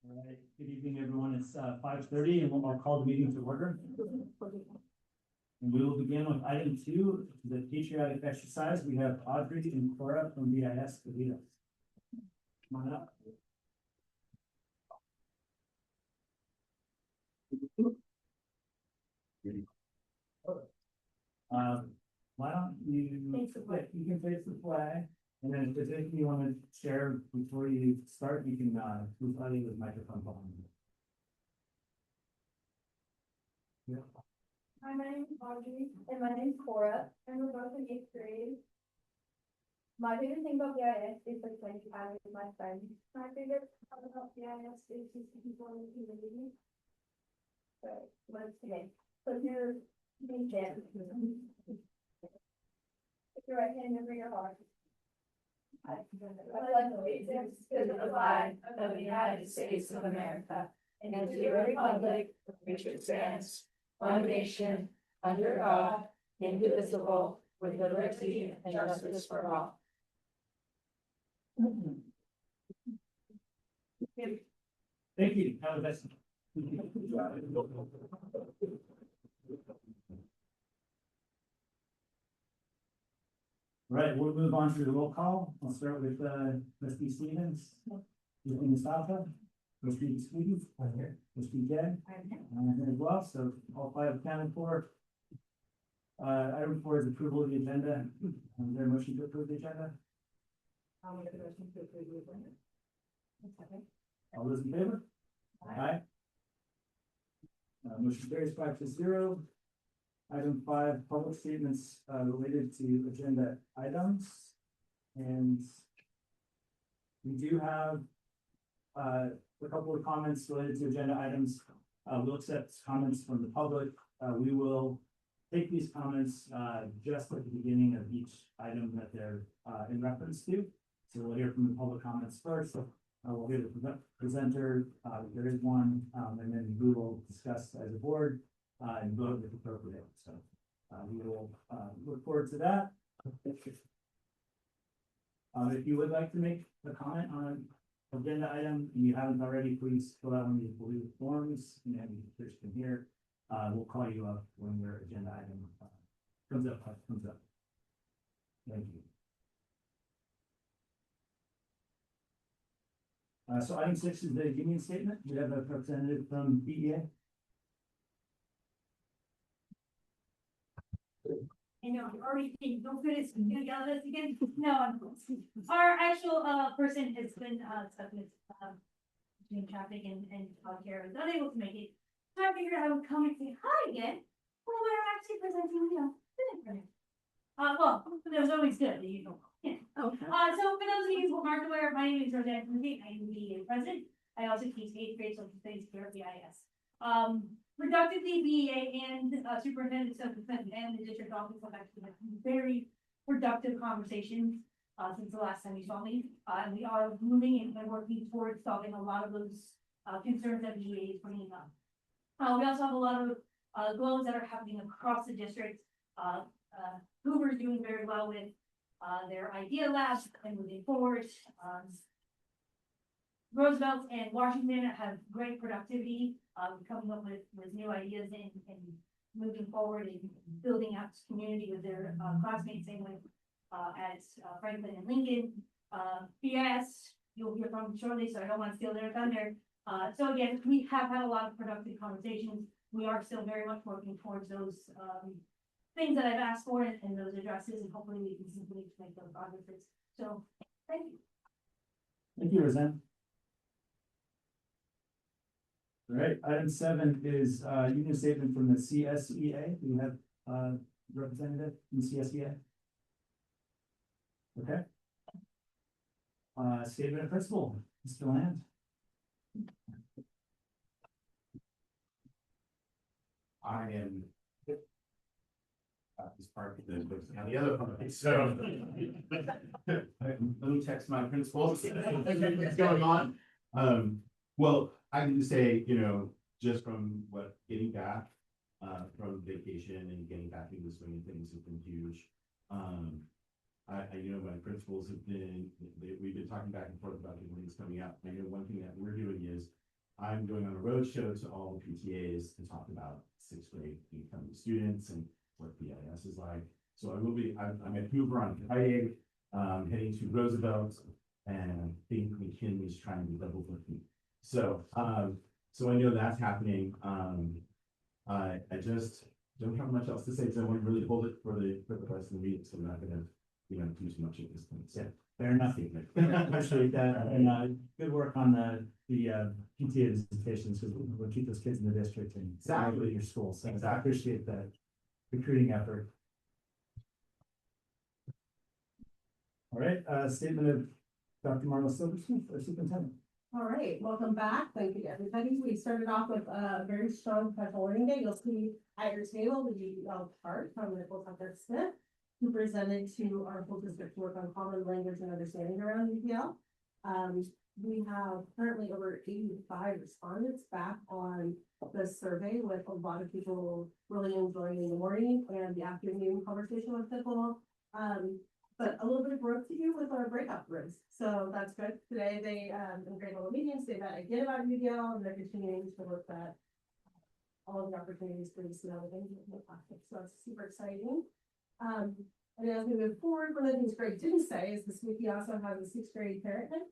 All right, good evening, everyone. It's 5:30 and I'll call the meeting to order. And we will begin with item 2, the patriotic exercise. We have Audrey and Cora from BIS to lead us. Come on up. Why don't you face the flag? You can face the flag, and then if there's anything you want to share before you start, you can move on with the microphone behind you. Yeah. Hi, my name is Audrey, and my name is Cora, and we're both in 8th grade. My favorite thing about BIS is the playing time with my friends. My favorite part about BIS is just the people in the community. So, what's today? So here, make dance. Put your right hand over your heart. I pledge allegiance to the flag of the United States of America and to the republic for which it stands, one nation, under God, indivisible, with liberty and justice for all. Thank you. Have a best. Right, we'll move on to the roll call. I'll start with Trustee Stevens, Trustee Mustafa, Trustee Squeeze, Trustee Jed, and as well. So all 5 accounted for. Item 4 is approval of the agenda. Is there a motion to approve the agenda? I'll make a motion to approve the agenda. All those in favor? Aye. Motion carries 5-0. Item 5, public statements related to agenda items. And we do have a couple of comments related to agenda items. We'll accept comments from the public. We will take these comments just at the beginning of each item that they're in reference to. So we'll hear from the public comments first. We'll hear the presenter, if there is one, and then we will discuss as a board and vote if appropriate. So we will look forward to that. If you would like to make a comment on an agenda item and you haven't already, please fill out one of the blue forms, and then there's from here. We'll call you up when your agenda item comes up. Thank you. So item 6 is the union statement. We have a representative from BEA. I know, I'm already thinking, don't do this, you yell at us again. No, our actual person has been stuck with between traffic and childcare, was unable to make it. So I figured I would come and say hi again. Well, we're actually presenting, dinner. Well, that was always good, the usual. Yeah. Okay. So for those of you who aren't aware, my name is Roseanne Lindsay. I am the president. I also teach 8th grade social studies here at BIS. Productively, BEA and superintendent and the district office have actually had very productive conversations since the last time you saw me. And we are moving and working towards solving a lot of those concerns that BEA is bringing up. We also have a lot of goals that are happening across the district. Hoover is doing very well with their idea labs and moving forward. Roosevelt and Washington have great productivity, coming up with new ideas and moving forward and building out this community with their classmates, same with at Franklin and Lincoln. BIS, you'll hear from shortly, so I don't want to steal their thunder. So again, we have had a lot of productive conversations. We are still very much working towards those things that I've asked for and those addresses, and hopefully we can simply make those progresses. So, thank you. Thank you, Roseanne. All right, item 7 is union statement from the CSEA. Do you have representative from CSEA? Okay. Statement of principal, Mr. Land. I am this part of the other part. So let me text my principal. What's going on? Well, I can say, just from getting back from vacation and getting back into the swing of things has been huge. My principals have been, we've been talking back and forth about the things coming up. I know one thing that we're doing is I'm going on a roadshow to all the PTAs to talk about sixth grade incoming students and what BIS is like. So I'm at Hoover on Friday, heading to Roosevelt, and I think McKinley's trying to double book me. So, so I know that's happening. I just don't have much else to say, because I want to really hold it for the rest of the meeting, so I'm not gonna, do too much at this point. So, Fair enough. Appreciate that, and good work on the PTA visitations, because we'll keep those kids in the district and Exactly. at your school. So I appreciate that recruiting effort. All right, statement of Dr. Marla Silversmith, our superintendent. All right, welcome back. Thank you to everybody. We started off with a very strong professional learning day. You'll see at your table the GPL chart from Nicole Tucker Smith, who presented to our full district work on common language and understanding around GPL. We have currently over 85 respondents back on the survey, with a lot of people really enjoying the morning and the afternoon conversation with Nicole. But a little bit of work to do with our breakout rooms. So that's good. Today they, in grade level meetings, they met again about UDL, and they're continuing to look at all of the opportunities for this and other things in the plastic. So that's super exciting. And as we move forward, one of the things Greg didn't say is this week he also has a sixth grade parent night.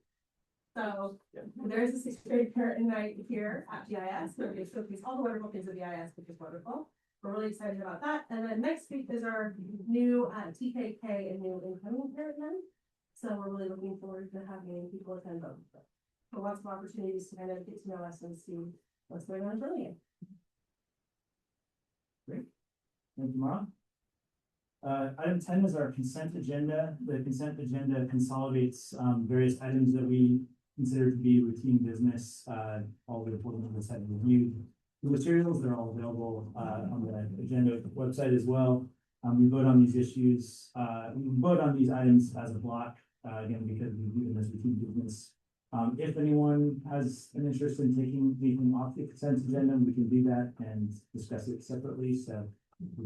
So there's a sixth grade parent night here at GIS, where we showcase all the wonderful things of GIS, which is wonderful. We're really excited about that. And then next week is our new TKK and new incoming parent night. So we're really looking forward to having people attend both. So lots of opportunities to kind of get to know us and see what's going on in Burlingame. Great. Thank you, Mara. Item 10 is our consent agenda. The consent agenda consolidates various items that we consider to be routine business. All the board members have reviewed the materials. They're all available on the agenda website as well. We vote on these issues. We vote on these items as a block, again, because we view them as routine business. If anyone has an interest in taking anything off the consent agenda, we can do that and discuss it separately. So if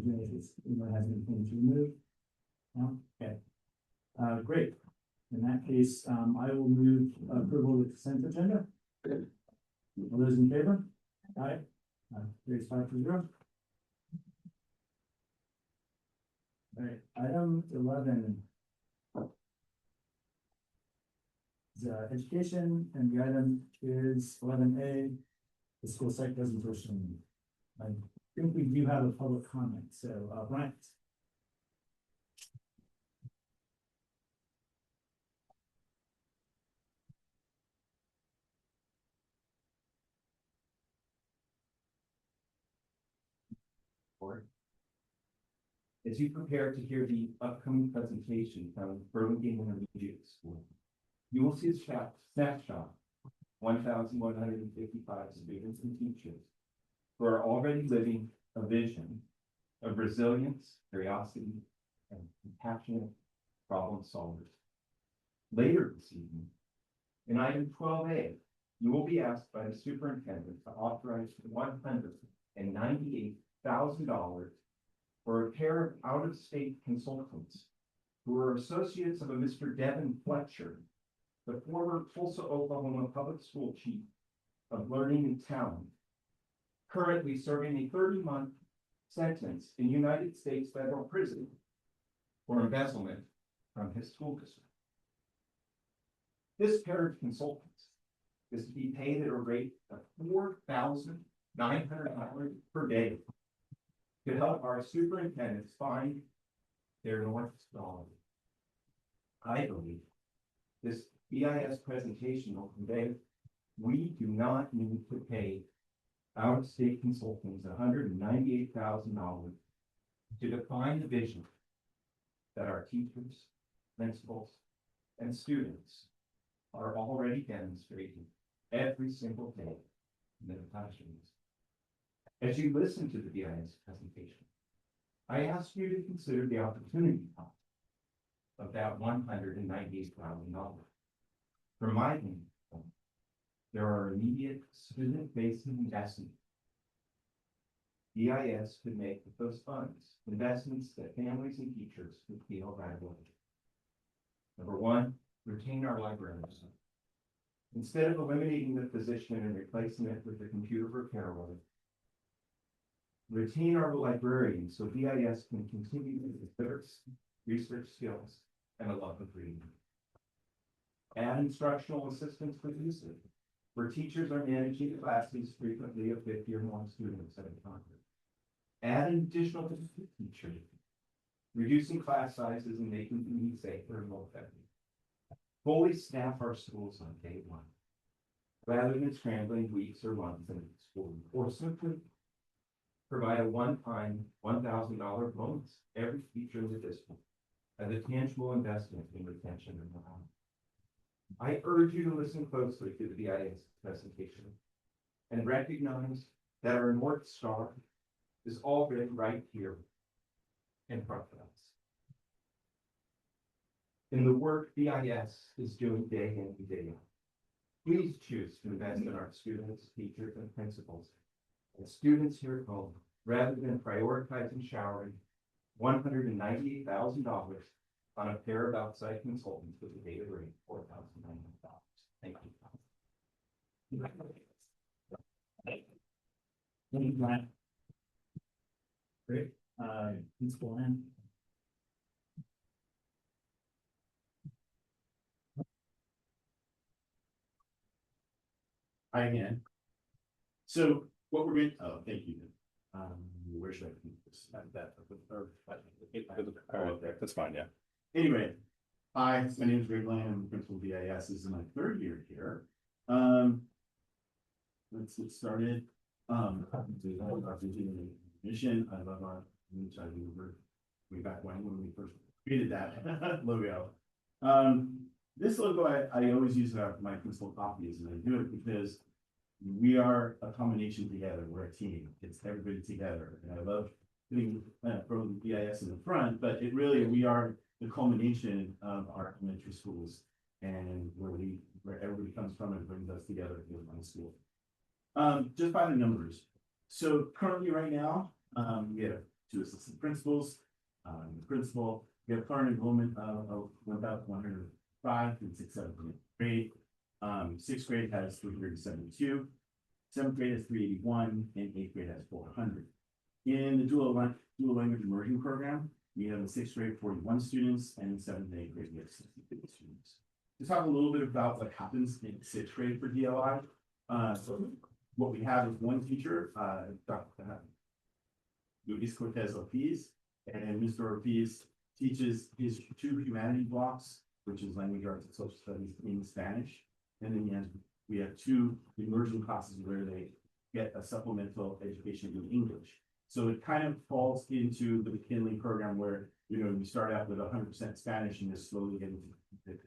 anyone has anything to remove. No? Okay. Great. In that case, I will move approval of the consent agenda. All those in favor? Aye. Carries 5-0. All right, item 11 is education, and the item is 11A, the school site presentation. I think we do have a public comment, so Bryant. As you prepare to hear the upcoming presentation from Burlingame Intermediate School, you will see a snapshot, 1,155 students and teachers who are already living a vision of resilience, curiosity, and compassionate problem solvers. Later this evening, in item 12A, you will be asked by the superintendent to authorize $198,000 for a pair of out-of-state consultants who are associates of a Mr. Devin Fletcher, the former Tulsa, Oklahoma public school chief of learning and talent, currently serving a 30-month sentence in United States federal prison for embezzlement from his school district. This pair of consultants is to be paid at a rate of $4,900 per day to help our superintendents find their North Star. I believe this BIS presentation will convey we do not need to pay out-of-state consultants $198,000 to define the vision that our teachers, principals, and students are already demonstrating every single day in their classrooms. As you listen to the BIS presentation, I ask you to consider the opportunity cost of that $198,000. From my opinion, there are immediate student-facing investments BIS could make with those funds, investments that families and teachers could feel right away. Number one, retain our librarians. Instead of eliminating the position and replacing it with the computer repair one, retain our librarians so BIS can continue to develop research skills and a love of reading. Add instructional assistants for users, where teachers are managing classes frequently of 50 or more students at a time. Add an additional teacher, reducing class sizes and making them safer and more effective. Fully staff our schools on day one, rather than scrambling weeks or months in school, or simply provide a one-time $1,000 bonus every teacher in the district as a tangible investment in retention and morale. I urge you to listen closely to the BIS presentation and recognize that our North Star is already right here in front of us. In the work BIS is doing day in and day out, please choose to invest in our students, teachers, and principals, and students here at home, rather than prioritizing showering $198,000 on a pair of outside consultants with a data rate of $4,900. Thank you. Thank you, Brian. Great, Principal Ann. Hi again. So what we're going, oh, thank you. Where should I put this? That's fine, yeah. Anyway, hi, my name is Greg Lane. I'm the principal of BIS. This is my third year here. Let's get started. Mission. I love our way back when we first created that logo. This logo I always use at my principal copies, and I do it because we are a combination together. We're a team. It's everybody together, and I love putting from BIS in the front. But it really, we are the culmination of our elementary schools, and where everybody comes from and brings us together in one school. Just by the numbers. So currently, right now, we have 2 assistant principals, the principal. We have current enrollment of 1,105 in 6th, 7th, and 8th grade. 6th grade has 372, 7th grade has 381, and 8th grade has 400. In the dual language immersion program, we have in 6th grade 41 students, and in 7th and 8th grade we have 63 students. To talk a little bit about what happens in 6th grade for DLI. So what we have is one teacher, Dr. Luis Cortez Ortiz, and Mr. Ortiz teaches his 2 humanity blocks, which is language arts and social studies in Spanish. And then we have 2 immersion classes where they get a supplemental education in English. So it kind of falls into the McKinley program where, you start out with 100% Spanish and just slowly get into the.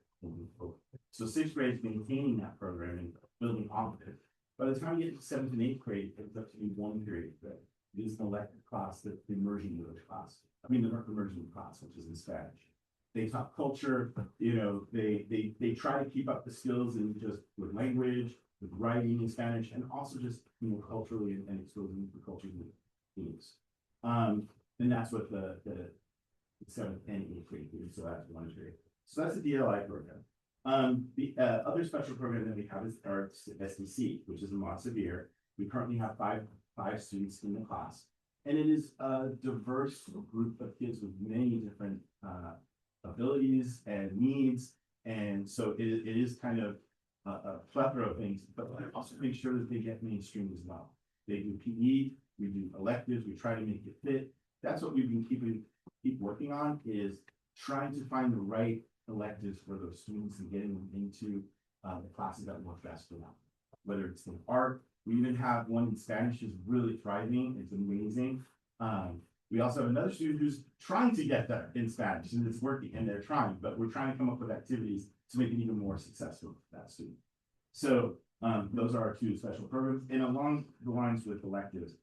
So 6th grade is maintaining that program and building off of it. By the time you get to 7th and 8th grade, it's up to be 1 period, but it is an elective class, the immersion English class. I mean, the immersion class, which is in Spanish. They talk culture, they try to keep up the skills in just with language, with writing in Spanish, and also just, culturally and exposing the culture themes. And that's what the 7th and 8th grade do, so that's 1 period. So that's the DLI program. The other special program that we have is our SDC, which is a mod severe. We currently have five students in the class, and it is a diverse group of kids with many different abilities and needs, and so it is kind of a plethora of things, but also make sure that they get mainstream as well. They do PE, we do electives, we try to make it fit. That's what we've been keep working on, is trying to find the right electives for those students and getting them into the classes that work best for them. Whether it's in art, we even have one in Spanish is really thriving. It's amazing. We also have another student who's trying to get there in Spanish, and it's working, and they're trying, but we're trying to come up with activities to make it even more successful for that student. So those are our 2 special programs. And along the lines with electives,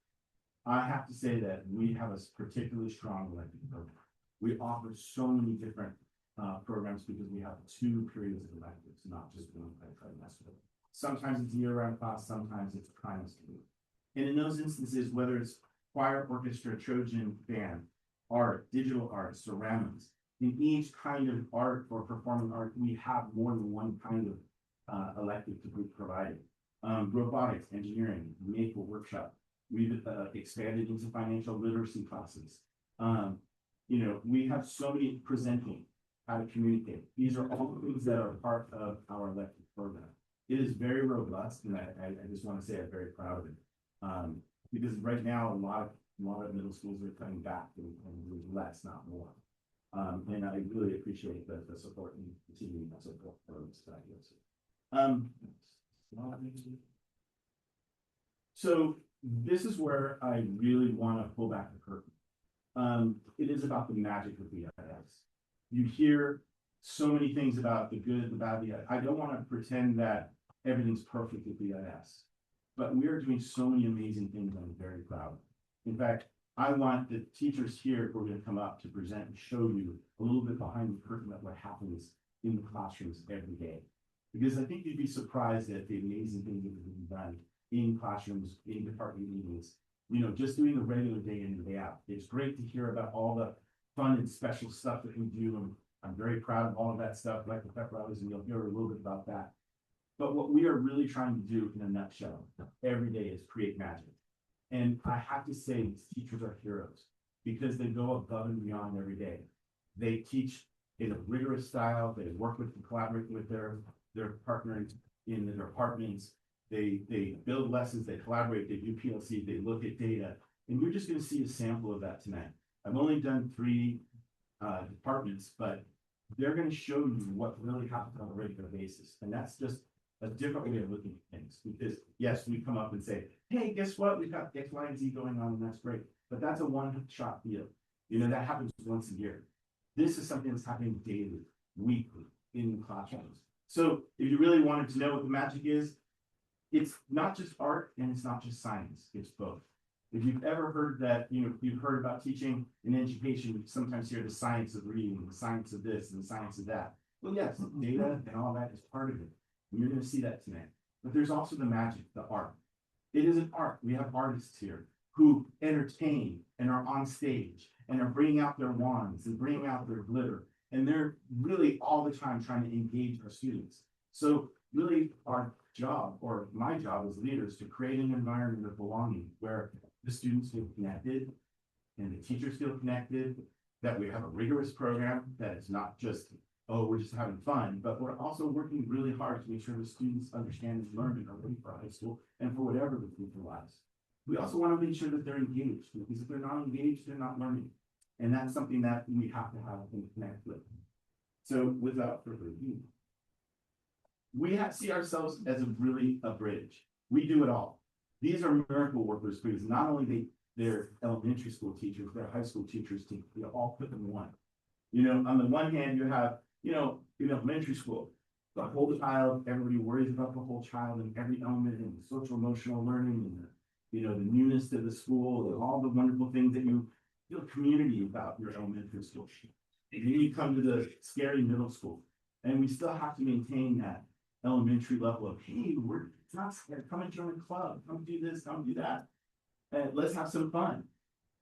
I have to say that we have a particularly strong elective program. We offer so many different programs because we have 2 periods of electives, not just one trimester. Sometimes it's a year-round class, sometimes it's a trimester. And in those instances, whether it's choir, orchestra, Trojan, band, art, digital art, ceramics, in each kind of art or performing art, we have more than one kind elective to be provided. Robotics, engineering, maple workshop. We've expanded into financial literacy classes. You know, we have so many presenting, how to communicate. These are all things that are part of our elective program. It is very robust, and I just want to say I'm very proud of it. Because right now, a lot of middle schools are coming back and doing less, not more. And I really appreciate the support and continuing that support for this ideas. So this is where I really want to pull back the curtain. It is about the magic of BIS. You hear so many things about the good, the bad, the I don't want to pretend that everything's perfect with BIS, but we are doing so many amazing things. I'm very proud. In fact, I want the teachers here who are going to come up to present and show you a little bit behind the curtain of what happens in the classrooms every day. Because I think you'd be surprised at the amazing things that have been done in classrooms, in department meetings, you know, just doing the regular day in and day out. It's great to hear about all the fun and special stuff that we do. And I'm very proud of all of that stuff, like the pep rallies, and you'll hear a little bit about that. But what we are really trying to do in a nutshell every day is create magic. And I have to say, these teachers are heroes because they go above and beyond every day. They teach in a rigorous style. They work with and collaborate with their partners in the departments. They build lessons, they collaborate, they do PLC, they look at data. And you're just going to see a sample of that tonight. I've only done 3 departments, but they're going to show you what really happens on a regular basis. And that's just a different way of looking at things. Because yes, we come up and say, hey, guess what? We've got X, Y, and Z going on, and that's great. But that's a one-shot deal. You know, that happens once a year. This is something that's happening daily, weekly, in the classrooms. So if you really wanted to know what the magic is, it's not just art and it's not just science, it's both. If you've ever heard that, you know, you've heard about teaching in education, you sometimes hear the science of reading, the science of this, and the science of that. Well, yes, data and all that is part of it. And you're going to see that tonight. But there's also the magic, the art. It is an art. We have artists here who entertain and are on stage and are bringing out their wands and bringing out their glitter. And they're really all the time trying to engage our students. So really our job, or my job as leaders, to create an environment of belonging where the students feel connected and the teachers feel connected, that we have a rigorous program, that it's not just, oh, we're just having fun, but we're also working really hard to make sure the students understand and learn and are ready for high school and for whatever the future lies. We also want to make sure that they're engaged, because if they're not engaged, they're not learning. And that's something that we have to have and connect with. So without further ado, we see ourselves as a bridge. We do it all. These are miracle workers, because not only they're elementary school teachers, they're high school teachers, they all put in one. You know, on the one hand, you have, you know, in elementary school, the whole child, everybody worries about the whole child and every element and social emotional learning and you know, the newness to the school and all the wonderful things that you feel community about your elementary school. And then you come to the scary middle school, and we still have to maintain that elementary level of, hey, we're not scared, come and join a club, come do this, come do that, and let's have some fun.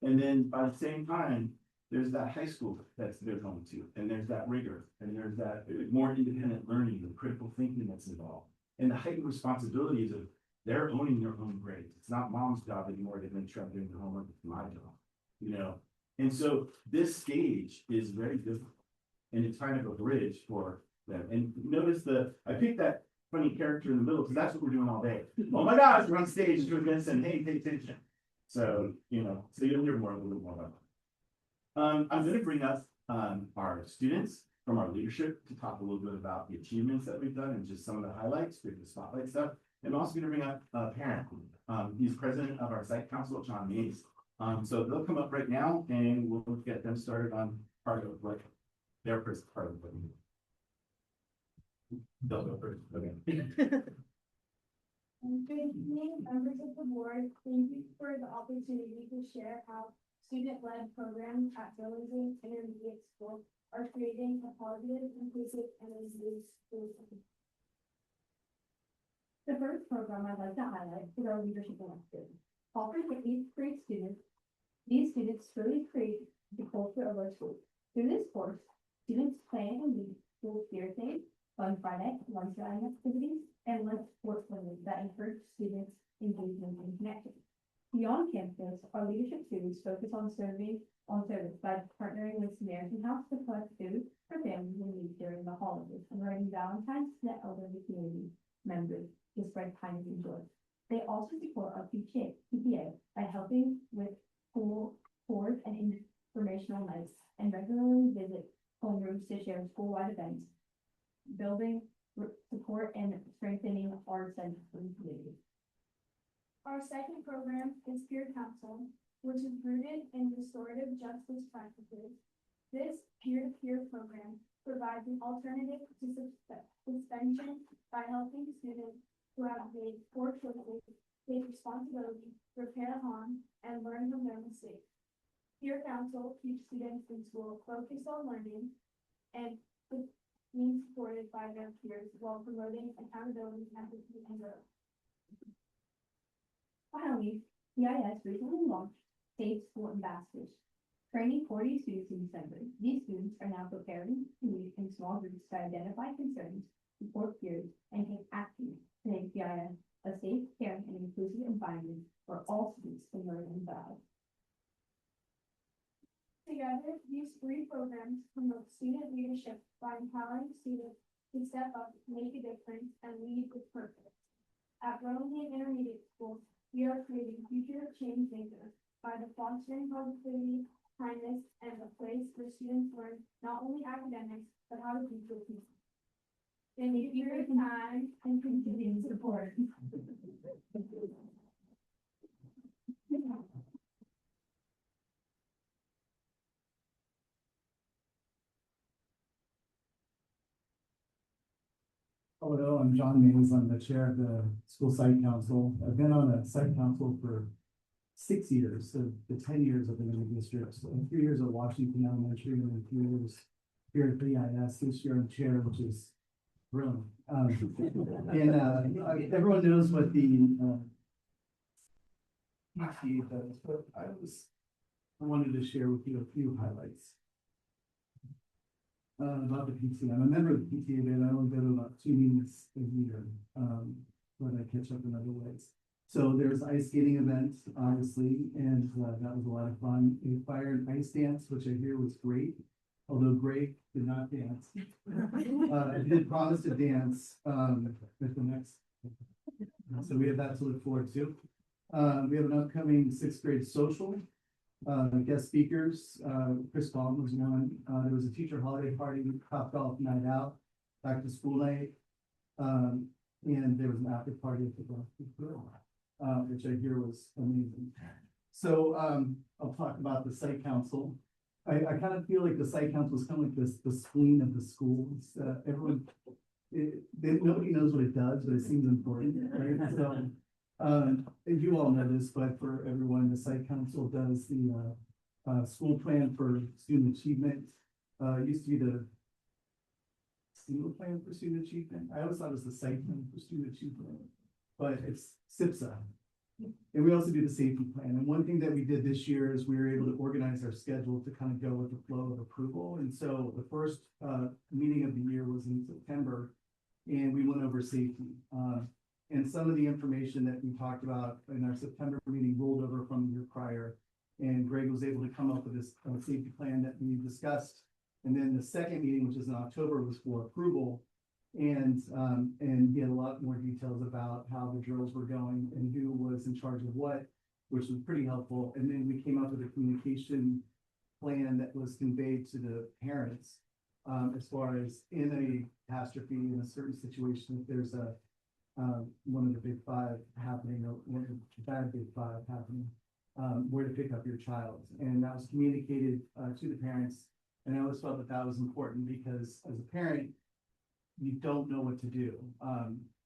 And then by the same time, there's that high school that's they're going to, and there's that rigor, and there's that more independent learning and critical thinking that's involved, and the heightened responsibilities of they're owning their own grades. It's not mom's job anymore to make sure I'm doing the homework. It's my job, you know. And so this stage is very different, and it's kind of a bridge for them. And notice I picked that funny character in the middle because that's what we're doing all day. Oh my gosh, we're on stage doing this, and hey, pay attention. So you know, so you'll hear a little bit more about that. I'm going to bring up our students from our leadership to talk a little bit about the achievements that we've done and just some of the highlights, the spotlight stuff. And I'm also going to bring up a parent. He's president of our site council, John Mays. So they'll come up right now, and we'll get them started on part of what their first part of the meeting. They'll go first. Okay. Good evening, members of the board. Thank you for the opportunity to share how student-led programs at Burlingame Intermediate School are creating a positive, inclusive, and resilient school. The first program I'd like to highlight is our Leadership Elective. Offered to 8th grade students, these students truly create the culture of our school. Through this course, students plan and lead school fear things, Fun Friday, lunch dining activities, and lunch sports clinics that encourage students' engagement and connection. Beyond campus, our leadership series focus on service by partnering with Samaritan House to collect food for families in need during the holidays and writing Valentine's to the elderly community members to spread kindness and joy. They also support our PTA by helping with school tours and informational nights and regularly visit homerooms to share school-wide events, building support and strengthening our sense of community. Our second program is Peer Council, which is rooted in restorative justice practices. This peer-to-peer program provides an alternative to suspension by helping students who have made poor choices take responsibility, repair harm, and learn from their mistakes. Peer Council keeps students in school focused on learning and being supported by their peers while promoting accountability, empathy, and growth. Finally, CIS recently launched Safe School Ambassadors, training 40 students in December. These students are now preparing to meet in small groups to identify concerns, support peers, and take action to make CIS a safe, caring, and inclusive environment where all students can learn and thrive. Together, these three programs promote student leadership by empowering students to step up, make a difference, and lead with purpose. At Burlingame Intermediate School, we are creating future change makers by the fostering positivity, kindness, and a place where students learn not only academics, but how to be good people. Thank you for your time and continued support. Hello, I'm John Mays. I'm the chair of the school site council. I've been on the site council for 6 years, so the 10 years I've been in the district. So 3 years at Washington Elementary and then 3 years here at PIS. This year I'm chair, which is brilliant. Everyone knows what the PTA does, but I wanted to share with you a few highlights. About the PTA. I'm a member of the PTA, but I only go to about 2 meetings a year, but I catch up in other ways. So there's ice skating events, obviously, and that was a lot of fun. A fire and ice dance, which I hear was great, although Greg did not dance. He did promise to dance at the next. So we have that to look forward to. We have an upcoming 6th grade social. Guest speakers, Chris Baum was one. There was a teacher holiday party, Top Golf Night Out, back to school night. And there was an after party at the which I hear was amazing. So I'll talk about the site council. I kind of feel like the site council is kind of like the spleen of the schools. Nobody knows what it does, but it seems important, right? So you all know this, but for everyone, the site council does the school plan for student achievement. It used to be the single plan for student achievement. I always thought it was the site plan for student achievement, but it's SIPSA. And we also do the safety plan. And one thing that we did this year is we were able to organize our schedule to kind of go with the flow of approval. And so the first meeting of the year was in September, and we went over safety. And some of the information that we talked about in our September meeting rolled over from the year prior. And Greg was able to come up with this safety plan that we discussed. And then the second meeting, which is in October, was for approval. And he had a lot more details about how the drills were going and who was in charge of what, which was pretty helpful. And then we came up with a communication plan that was conveyed to the parents as far as in a catastrophe, in a certain situation, if there's one of the big five happening, or one of the bad big five happening, where to pick up your child. And that was communicated to the parents. And I always felt that that was important because as a parent, you don't know what to do.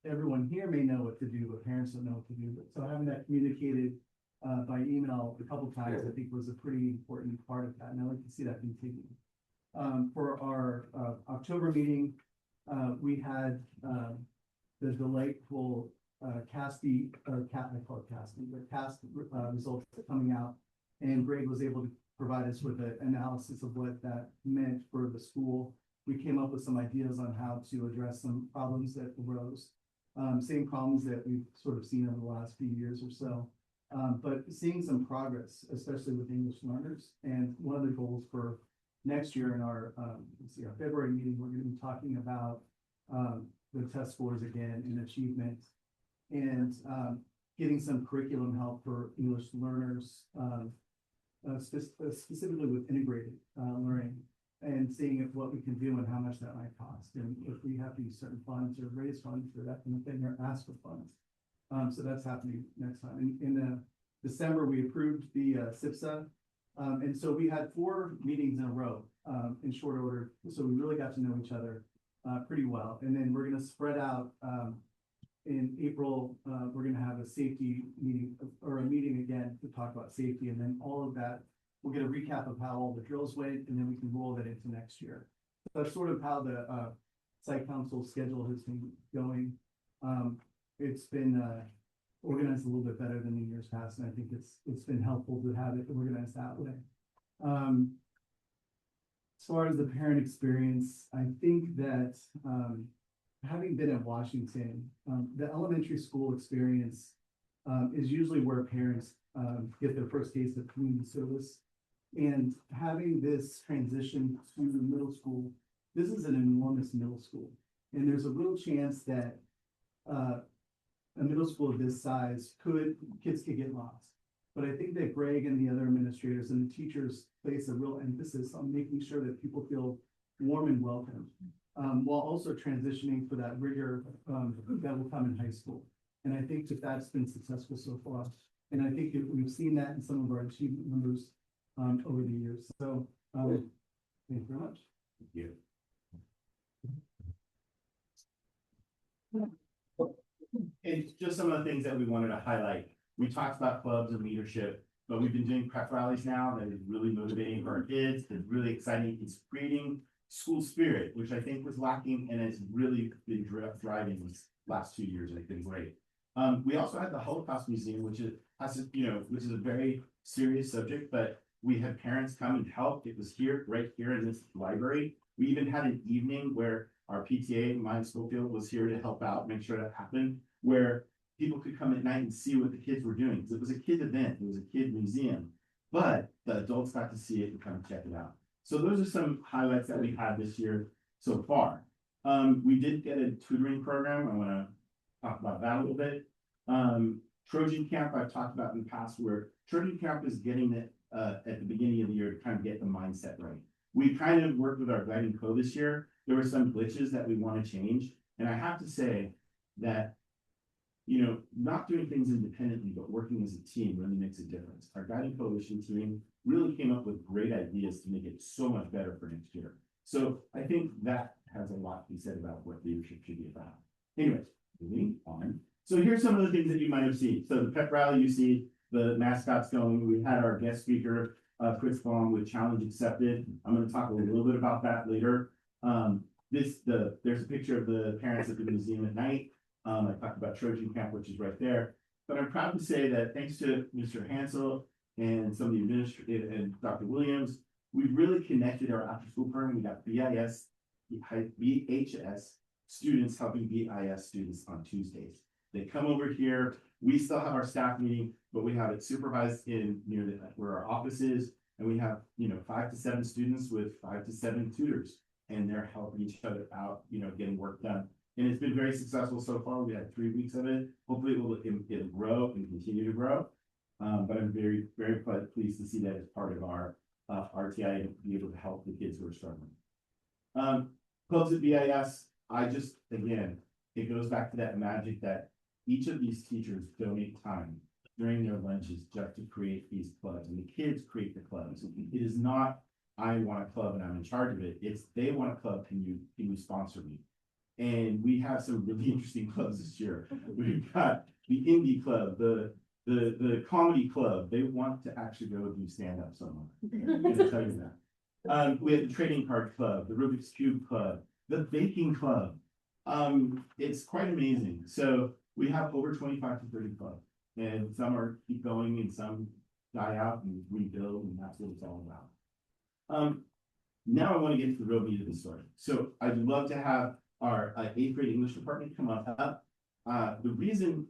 Everyone here may know what to do, but parents don't know what to do. So having that communicated by email a couple times, I think was a pretty important part of that. And I like to see that continue. For our October meeting, we had the delightful CAST results coming out, and Greg was able to provide us with an analysis of what that meant for the school. we came up with some ideas on how to address some problems that arose. Same problems that we've sort of seen over the last few years or so. But seeing some progress, especially with English learners. And one of the goals for next year in our, let's see, our February meeting, we're going to be talking about the test scores again and achievement, and getting some curriculum help for English learners, specifically with integrated learning, and seeing what we can do and how much that might cost, and if we have to use certain funds or raise funds for that kind of thing, or ask for funds. So that's happening next time. In December, we approved the SIPSA, and so we had 4 meetings in a row in short order. So we really got to know each other pretty well. And then we're going to spread out in April. We're going to have a safety meeting, or a meeting again to talk about safety, and then all of that. We'll get a recap of how all the drills went, and then we can roll that into next year. So that's sort of how the site council schedule has been going. It's been organized a little bit better than in years past, and I think it's been helpful to have it organized that way. As far as the parent experience, I think that having been at Washington, the elementary school experience is usually where parents get their first taste of community service. And having this transition to the middle school, this is an enormous middle school. And there's a real chance that a middle school of this size kids could get lost. But I think that Greg and the other administrators and the teachers place a real emphasis on making sure that people feel warm and welcome, while also transitioning for that rigor that will come in high school. And I think that's been successful so far. And I think we've seen that in some of our achievement numbers over the years. So thank you very much. Thank you. And just some of the things that we wanted to highlight. We talked about clubs and leadership, but we've been doing prep rallies now that is really motivating for our kids. It's really exciting. It's creating school spirit, which I think was lacking and has really been driving these last 2 years, and it's been great. We also had the Holocaust Museum, which is a very serious subject, but we had parents come and help. It was right here in this library. We even had an evening where our PTA, Mine Schofield, was here to help out, make sure that happened, where people could come at night and see what the kids were doing. It was a kid event. It was a kid museum, but the adults got to see it and come check it out. So those are some highlights that we had this year so far. We did get a tutoring program. I want to talk about that a little bit. Trojan Camp, I've talked about in the past, where Trojan Camp is getting it at the beginning of the year to kind of get the mindset right. We kind of worked with our guiding co this year. There were some glitches that we want to change. And I have to say that, not doing things independently, but working as a team really makes a difference. Our guiding coalition team really came up with great ideas to make it so much better for next year. So I think that has a lot to be said about what leadership should be about. Anyways, moving on. So here's some of the things that you might have seen. So the pep rally, you see the mascots going. We had our guest speaker, Chris Baum, with Challenge Accepted. I'm going to talk a little bit about that later. There's a picture of the parents at the museum at night. I talked about Trojan Camp, which is right there. But I'm proud to say that thanks to Mr. Hansel and some of the administrators and Dr. Williams, we've really connected our after-school program. We got BHS students helping BIS students on Tuesdays. They come over here. We still have our staff meeting, but we have it supervised in where our office is, and we have 5 to 7 students with 5 to 7 tutors, and they're helping each other out, getting work done. And it's been very successful so far. We had 3 weeks of it. Hopefully it'll grow and continue to grow. But I'm very, very pleased to see that as part of our RTI and be able to help the kids who are struggling. Clubs at BIS, it goes back to that magic that each of these teachers donate time during their lunches just to create these clubs, and the kids create the clubs. It is not, I want a club and I'm in charge of it. It's they want a club, can you sponsor me? And we have some really interesting clubs this year. We've got the indie club, the comedy club. They want to actually go do stand-up somewhere. I'm gonna tell you that. We have the trading card club, the Rubik's Cube club, the baking club. It's quite amazing. So we have over 25 to 30 clubs, and some keep going and some die out and rebuild, and that's what it's all about. Now I want to get to the real meat of the story. So I'd love to have our eighth grade English department come on up. The reason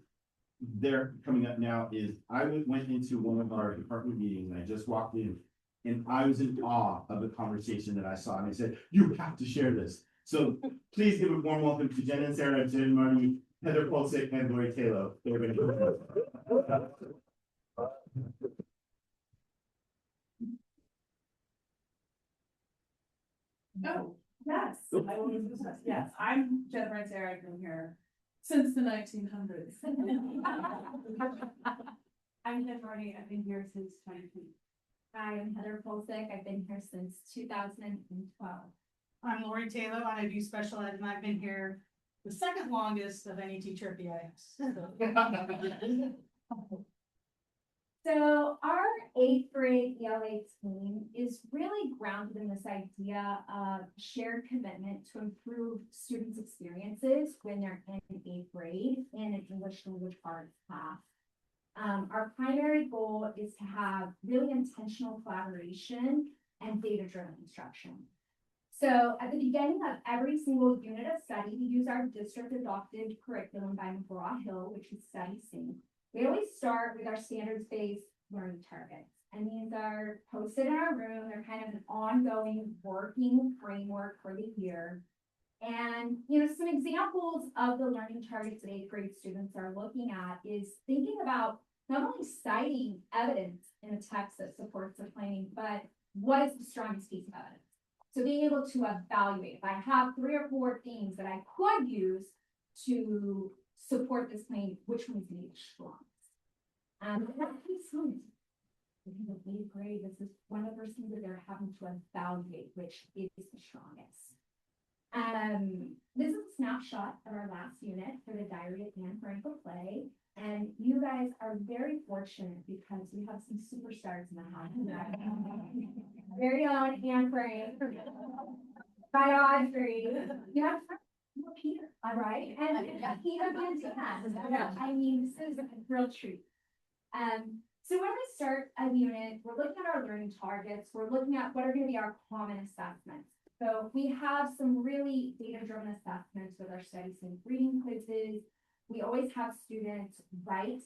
they're coming up now is I went into one of our department meetings and I just walked in and I was in awe of the conversation that I saw. And I said, you have to share this. So please give a warm welcome to Jen and Sarah, Jen Marnie, Heather Polsick, and Lori Taylor. They're going to Oh, yes, I will use this, yes, I'm Jennifer and Sarah, I've been here since the 1900s. I'm Jen Marty, I've been here since 2020. Hi, I'm Heather Polsick. I've been here since 2012. I'm Lori Taylor, and I do special ed, and I've been here the second longest of any teacher at BIS. So our eighth grade ELA team is really grounded in this idea of shared commitment to improve students' experiences when they're in eighth grade in an English language arts class. Our primary goal is to have really intentional collaboration and data-driven instruction. So at the beginning of every single unit of study, we use our district adopted curriculum by McGraw-Hill, which is Study Sync. We always start with our standards-based learning targets. And these are posted in our room. They're kind of an ongoing working framework for the year. And, some examples of the learning targets that eighth grade students are looking at is thinking about not only citing evidence in a text that supports the claim, but what is the strongest piece of evidence? So being able to evaluate, if I have 3 or 4 things that I could use to support this claim, which one is the strongest? That takes time. Because in eighth grade, this is one of the first things that they're having to evaluate, which is the strongest. This is a snapshot of our last unit for the Diary of Anne Frank play. And you guys are very fortunate because we have some superstars in the house. Very own Anne Frank. By Audrey. You have Peter, all right? And Peter Van I mean, this is a real treat. So when we start a unit, we're looking at our learning targets. We're looking at what are going to be our common assessments. So we have some really data-driven assessments with our studies and reading quizzes. We always have students write,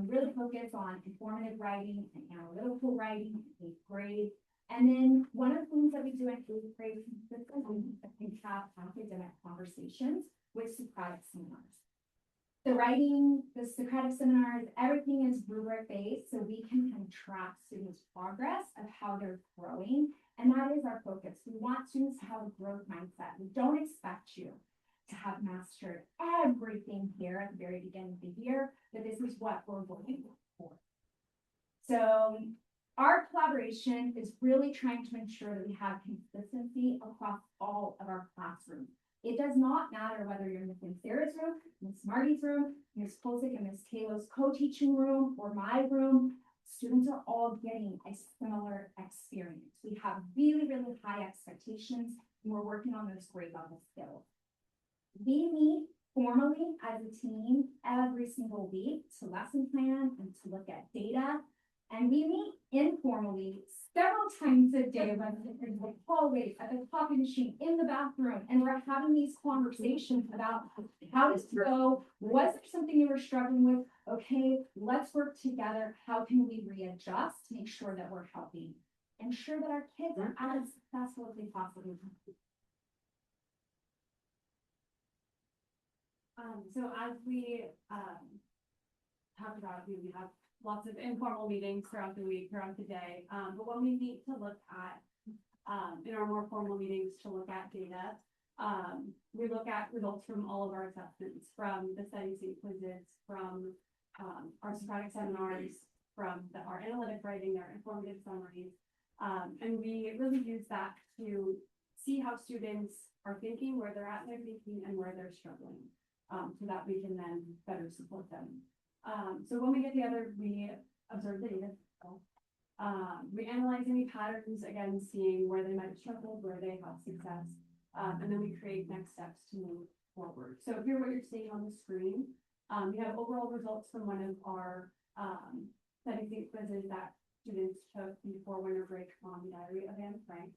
really focus on informative writing and analytical writing in eighth grade. And then one of the things that we do in eighth grade consistently is we have academic conversations with Socratic seminars. The Socratic seminars, everything is rubric based, so we can kind of track students' progress of how they're growing. And that is our focus. We want students to have a growth mindset. We don't expect you to have mastered everything here at the very beginning of the year, but this is what we're looking for. So our collaboration is really trying to ensure that we have consistency across all of our classrooms. It does not matter whether you're in Miss Sarah's room, Miss Marty's room, Miss Polsick and Miss Taylor's co-teaching room, or my room. Students are all getting a similar experience. We have really, really high expectations, and we're working on those grade level skills. We meet formally as a team every single week to lesson plan and to look at data. And we meet informally several times a day, whether it's in the hallways, at the coffee machine, in the bathroom, and we're having these conversations about how does it go? Was there something you were struggling with? Okay, let's work together. How can we readjust to make sure that we're helping? Ensure that our kids are as successful as they possibly can. So as we talked about, we have lots of informal meetings throughout the week, throughout the day. But when we need to look at, in our more formal meetings to look at data, we look at results from all of our assessments, from the study sync quizzes, from our Socratic seminars, from our analytic writing, our informative summaries. And we really use that to see how students are thinking, where they're at in their thinking, and where they're struggling, so that we can then better support them. So when we get together, we observe the data. We analyze any patterns, again, seeing where they might have struggled, where they have success, and then we create next steps to move forward. So here, what you're seeing on the screen, we have overall results from one of our study sync quizzes that students took before winter break on the Diary of Anne Frank.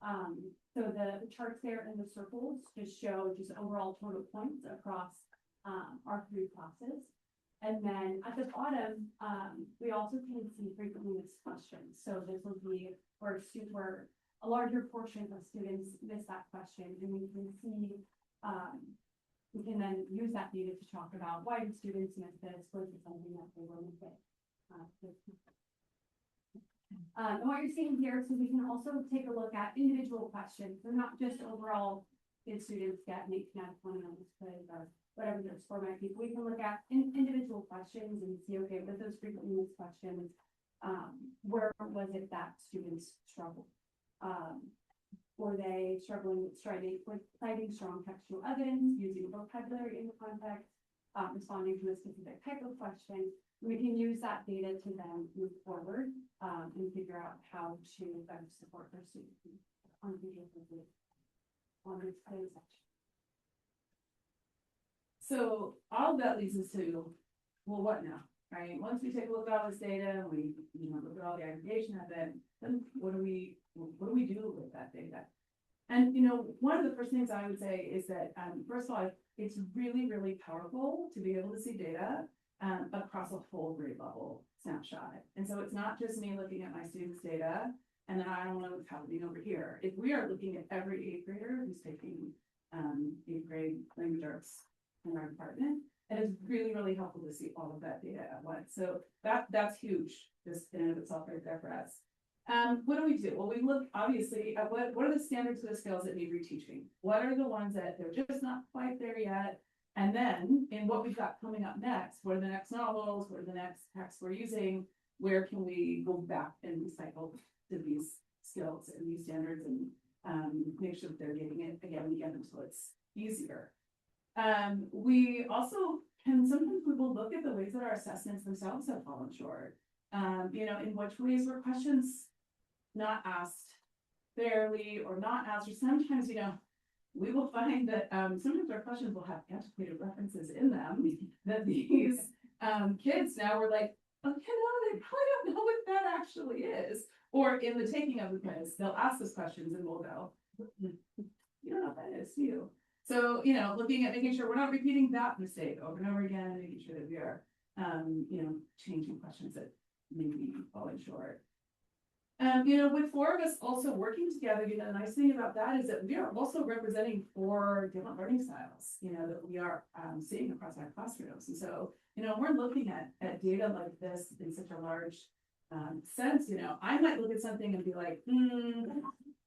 So the charts there in the circles just show just overall total points across, our three classes. And then at the bottom, we also can see frequently missed questions. So this will be where a larger portion of students miss that question, and we can see, we can then use that data to talk about why did students miss this, was it something that they were missing? And what you're seeing here, so we can also take a look at individual questions, so not just overall, did students get an 18 out of 20 on this quiz or whatever their score might be. We can look at individual questions and see, okay, with those frequently missed questions, where was it that students struggled? Were they struggling with citing strong textual evidence, using vocabulary in the context, responding to a specific type of question? We can use that data to then move forward and figure out how to better support our students on this quiz section. So all of that leads us to, well, what now, right? Once we take a look at all this data, we, look at all the aggregation of it, then what do we do with that data? And, one of the first things I would say is that, first of all, it's really, really powerful to be able to see data across a full grade level snapshot. And so it's not just me looking at my students' data, and then I don't know what's happening over here. If we are looking at every eighth grader who's taking eighth grade language arts in our department, and it's really, really helpful to see all of that data at once. So that's huge, just in and of itself right there for us. What do we do? Well, we look obviously at what are the standards for the skills that need reteaching? What are the ones that they're just not quite there yet? And then in what we've got coming up next, what are the next novels? What are the next texts we're using? Where can we go back and recycle to these skills and these standards and make sure that they're getting it again and again until it's easier. We also sometimes we will look at the ways that our assessments themselves have fallen short. In which ways were questions not asked fairly or not asked, or sometimes, we will find that sometimes our questions will have antiquated references in them that these kids now were like, okay, no, they probably don't know what that actually is. Or in the taking of the quiz, they'll ask us questions and we'll go, you don't know what that is, do you? So, looking at making sure we're not repeating that mistake over and over again, and making sure that we are, changing questions that maybe falling short. With four of us also working together, the nice thing about that is that we are also representing four different learning styles, that we are seeing across our classrooms. And so, we're looking at data like this in such a large sense, I might look at something and be like,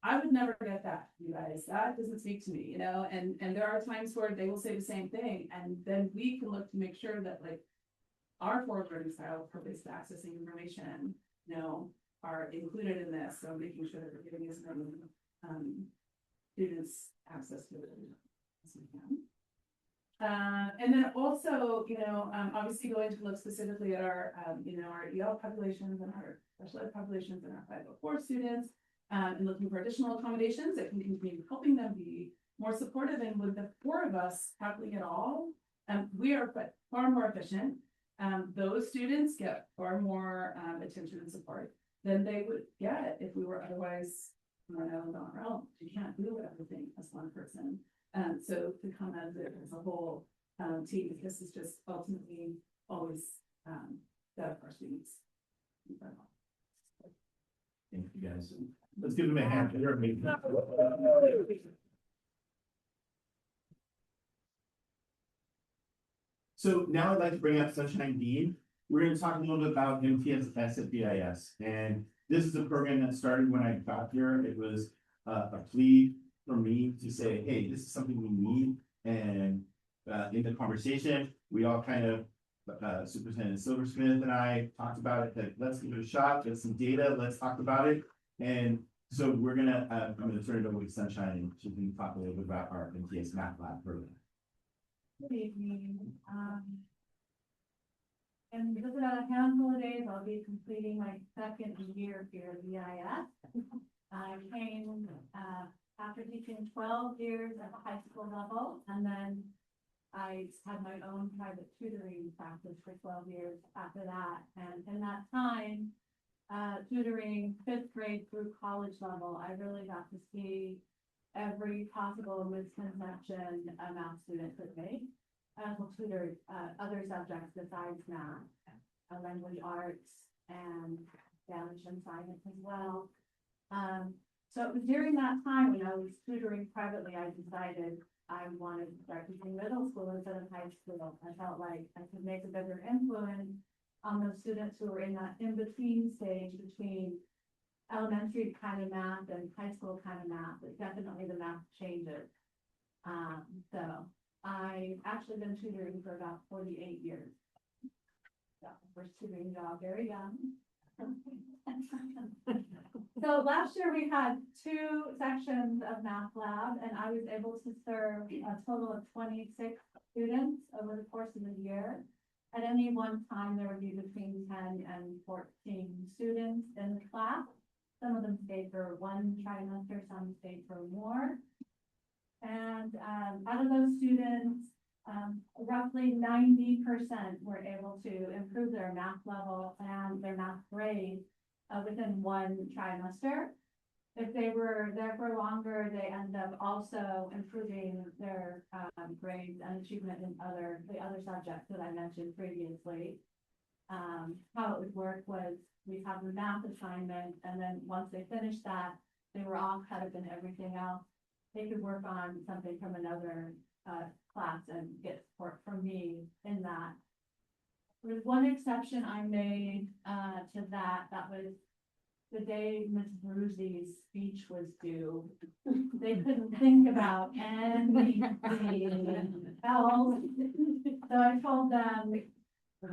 I would never get that, you guys, that doesn't speak to me, and there are times where they will say the same thing, and then we can look to make sure that our four learning styles, purpose accessing information, are included in this, so making sure that we're giving as many students access to it as we can. And then also, obviously going to look specifically at our, our EL populations and our special ed populations and our 504 students, and looking for additional accommodations that can continue helping them be more supportive. And with the four of us tackling it all, we are far more efficient. Those students get far more attention and support than they would get if we were otherwise on our own. You can't do everything as one person. So to come as a whole team, this is just ultimately always better for our students. Thank you guys. Let's give them a hand. So now I'd like to bring up Sunshine Dean. We're going to talk a little bit about MTSS at BIS. And this is a program that started when I got here. It was a plea for me to say, hey, this is something we need. And in the conversation, we all kind of, Superintendent Silversmith and I talked about it, that let's give it a shot, get some data, let's talk about it. And so I'm gonna turn it over to Sunshine, and she can talk a little bit about our MTS Math Lab program. Good evening. And just about a handful of days, I'll be completing my second year here at VIS. I came after teaching 12 years at the high school level, and then I had my own private tutoring practice for 12 years after that. And in that time, tutoring fifth grade through college level, I really got to see every possible misconception a math student could make. I also tutored other subjects besides math, language arts and Spanish and science as well. So it was during that time when I was tutoring privately, I decided I wanted to start teaching middle school instead of high school. I felt like I could make a bigger influence on those students who were in that in-between stage between elementary kind of math and high school kind of math, but definitely the math changes. So I've actually been tutoring for about 48 years. So first tutoring job, very young. So last year we had 2 sections of math lab, and I was able to serve a total of 26 students over the course of the year. At any one time, there would be between 10 and 14 students in the class. Some of them stayed for 1 trimester, some stayed for more. And out of those students, roughly 90% were able to improve their math level and their math grade within 1 trimester. If they were there for longer, they end up also improving their grades and achievement in the other subjects that I mentioned previously. How it would work was we have the math assignment, and then once they finished that, they were all caught up in everything else. They could work on something from another class and get support from me in that. There's one exception I made to that. That was the day Miss Brucey's speech was due. They couldn't think about anything else. So I told them,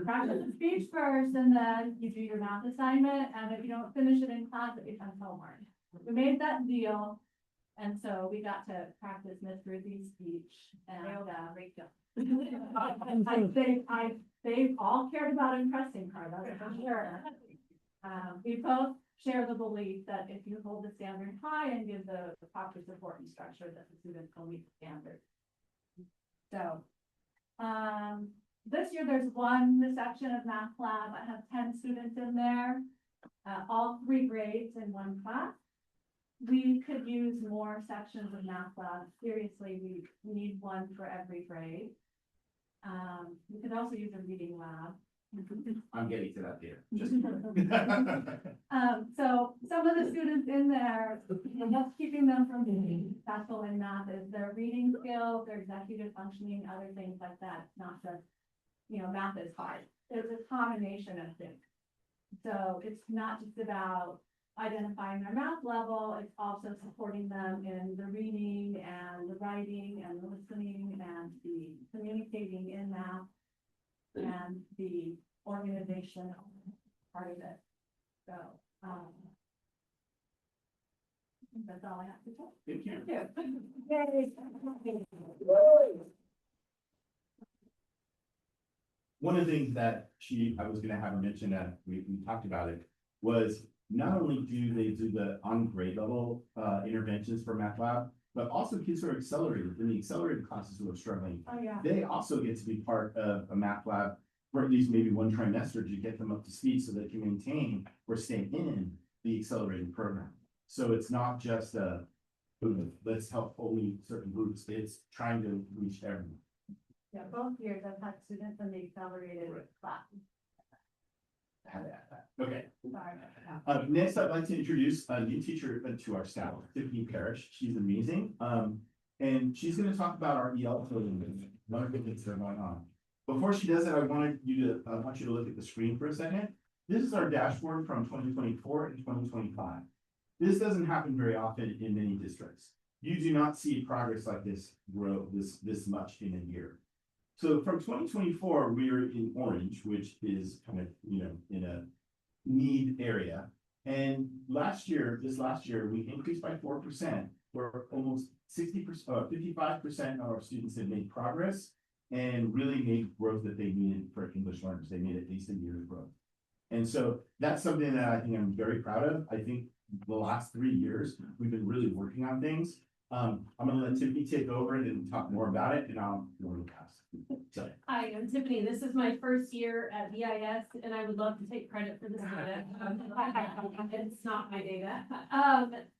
practice the speech first, and then you do your math assignment, and if you don't finish it in class, it becomes homework. We made that deal, and so we got to practice Miss Ruthie's speech, and they all cared about impressing her, that's for sure. We both share the belief that if you hold the standard high and give the proper support and structure, that the students will meet the standard. So, this year there's 1 section of math lab. I have 10 students in there, all 3 grades in 1 class. We could use more sections of math lab. Seriously, we need 1 for every grade. We could also use a reading lab. I'm getting to that there. So some of the students in there, what's keeping them from being successful in math is their reading skills, their executive functioning, other things like that. Not just, math is hard. It's a combination of things. So it's not just about identifying their math level, it's also supporting them in the reading and the writing and the listening and the communicating in math and the organization part of it. So, I think that's all I have to say. Thank you. One of the things that I was gonna have her mention that we talked about it, was not only do they do the on grade level interventions for math lab, but also kids who are accelerated, in the accelerated classes who are struggling. Oh, yeah. They also get to be part of a math lab for at least maybe 1 trimester to get them up to speed so they can maintain or stay in the accelerated program. So it's not just let's help only certain groups, it's trying to reach everyone. Yeah, both years I've had students in the accelerated class. Had to add that. Okay. Sorry. Next, I'd like to introduce a new teacher to our staff, Tiffany Parrish. She's amazing. And she's going to talk about our EL program, one of the things that are going on. Before she does that, I want you to look at the screen for a second. This is our dashboard from 2024 and 2025. This doesn't happen very often in many districts. You do not see progress like this grow this much in a year. So from 2024, we're in orange, which is kind of, in a need area. And this last year, we increased by 4%, where almost 60%, 55% of our students have made progress and really made growth that they needed for English learners. They made at least a year's growth. And so that's something that I think I'm very proud of. I think the last 3 years, we've been really working on things. I'm gonna let Tiffany take over and talk more about it, and I'll go to pass. So, Hi, I'm Tiffany. This is my first year at BIS, and I would love to take credit for this data. It's not my data.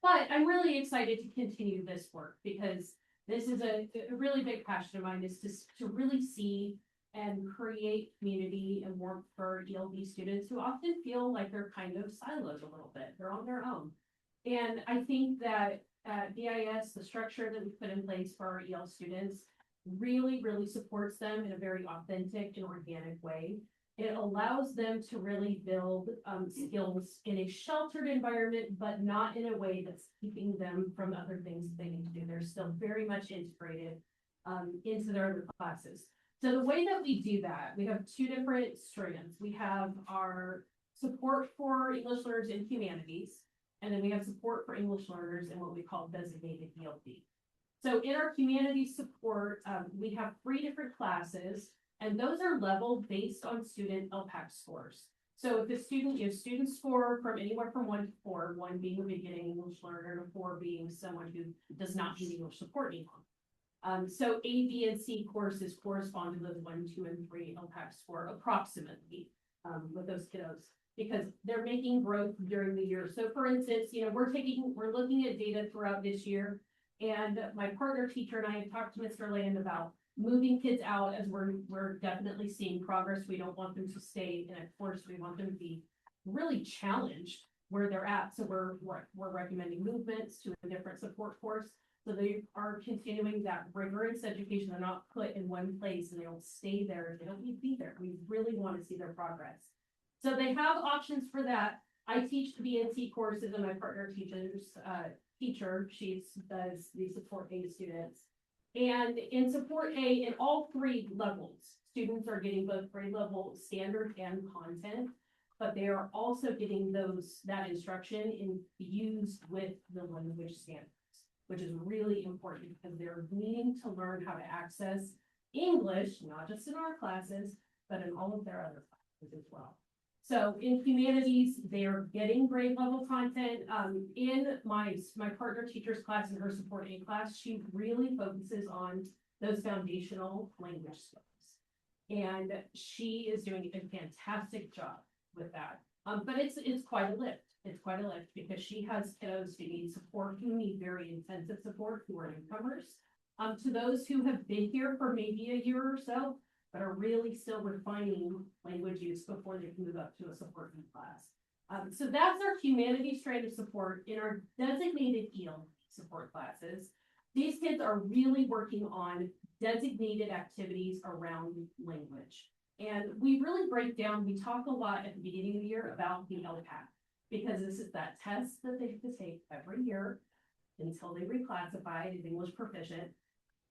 But I'm really excited to continue this work because this is a really big passion of mine is to really see and create community and warmth for ELD students who often feel like they're kind of siloed a little bit. They're on their own. And I think that at BIS, the structure that we put in place for our EL students really, really supports them in a very authentic and organic way. It allows them to really build skills in a sheltered environment, but not in a way that's keeping them from other things they need to do. They're still very much integrated into their other classes. So the way that we do that, we have two different strands. We have our support for English learners in humanities, and then we have support for English learners in what we call designated ELD. So in our humanities support, we have 3 different classes, and those are leveled based on student LPAC scores. So if the student, students score from anywhere from 1 to 4, 1 being a beginning English learner, and 4 being someone who does not need English support anymore. So A, B, and C courses correspond to those 1, 2, and 3 LPAC score approximately with those kiddos, because they're making growth during the year. So for instance, we're looking at data throughout this year, and my partner teacher and I have talked to Mr. Land about moving kids out as we're definitely seeing progress. We don't want them to stay in a course. We want them to be really challenged where they're at. So we're recommending movements to a different support course. So they are continuing that rigorous education. They're not put in one place and they don't stay there. They don't need to be there. We really want to see their progress. So they have options for that. I teach the BNC courses and my partner teacher, she does the support A students. And in support A, in all 3 levels, students are getting both grade level standard and content, but they are also getting that instruction infused with the language standards, which is really important because they're needing to learn how to access English, not just in our classes, but in all of their other classes as well. So in humanities, they are getting grade level content. In my partner teacher's class and her support A class, she really focuses on those foundational language skills. And she is doing a fantastic job with that. But it's quite a lift. It's quite a lift because she has kiddos who need support, who need very intensive support, who are newcomers. To those who have been here for maybe a year or so, but are really still refining language use before they can move up to a support class. So that's our humanities strand of support. In our designated EL support classes, these kids are really working on designated activities around language. And we really break down, we talk a lot at the beginning of the year about the LPAC, because this is that test that they have to take every year until they reclassify as English proficient.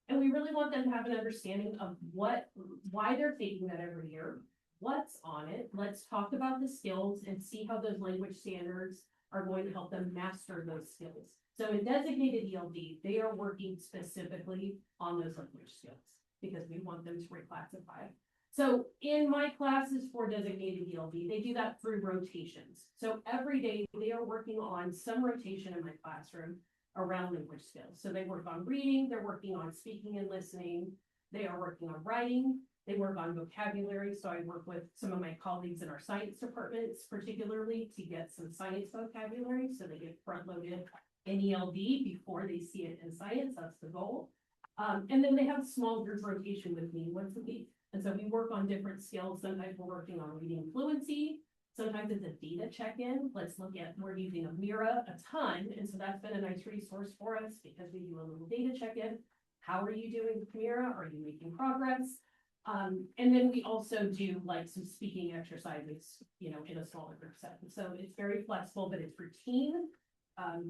And we really want them to have an understanding of why they're taking that every year, what's on it. Let's talk about the skills and see how those language standards are going to help them master those skills. So in designated ELD, they are working specifically on those language skills because we want them to reclassify. So in my classes for designated ELD, they do that through rotations. So every day they are working on some rotation in my classroom around language skills. So they work on reading, they're working on speaking and listening, they are working on writing, they work on vocabulary. So I work with some of my colleagues in our science departments, particularly to get some science vocabulary. So they get front loaded in ELD before they see it in science. That's the goal. And then they have a small group rotation with me once a week. And so we work on different skills. Sometimes we're working on reading fluency. Sometimes it's a data check-in. Let's look at, we're using Amira a ton. And so that's been a nice resource for us because we do a little data check-in. How are you doing with Amira? Are you making progress? And then we also do like some speaking exercises, in a smaller group setting. So it's very flexible, but it's routine.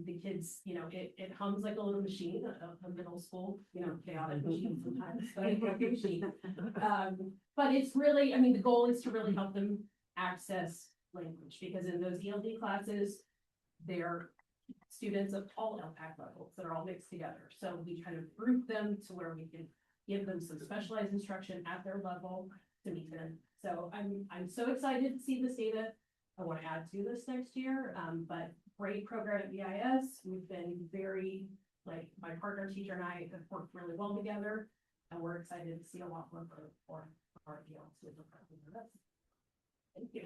The kids, it hums like a little machine, a middle school, chaotic machine sometimes, but it's like a machine. But it's really, the goal is to really help them access language because in those ELD classes, they're students of all LPAC levels that are all mixed together. So we kind of group them to where we can give them some specialized instruction at their level to meet them. So I'm so excited to see this data. I want to add to this next year, but great program at BIS. We've been very like my partner teacher and I have worked really well together. And we're excited to see a lot more for our deal. Thank you.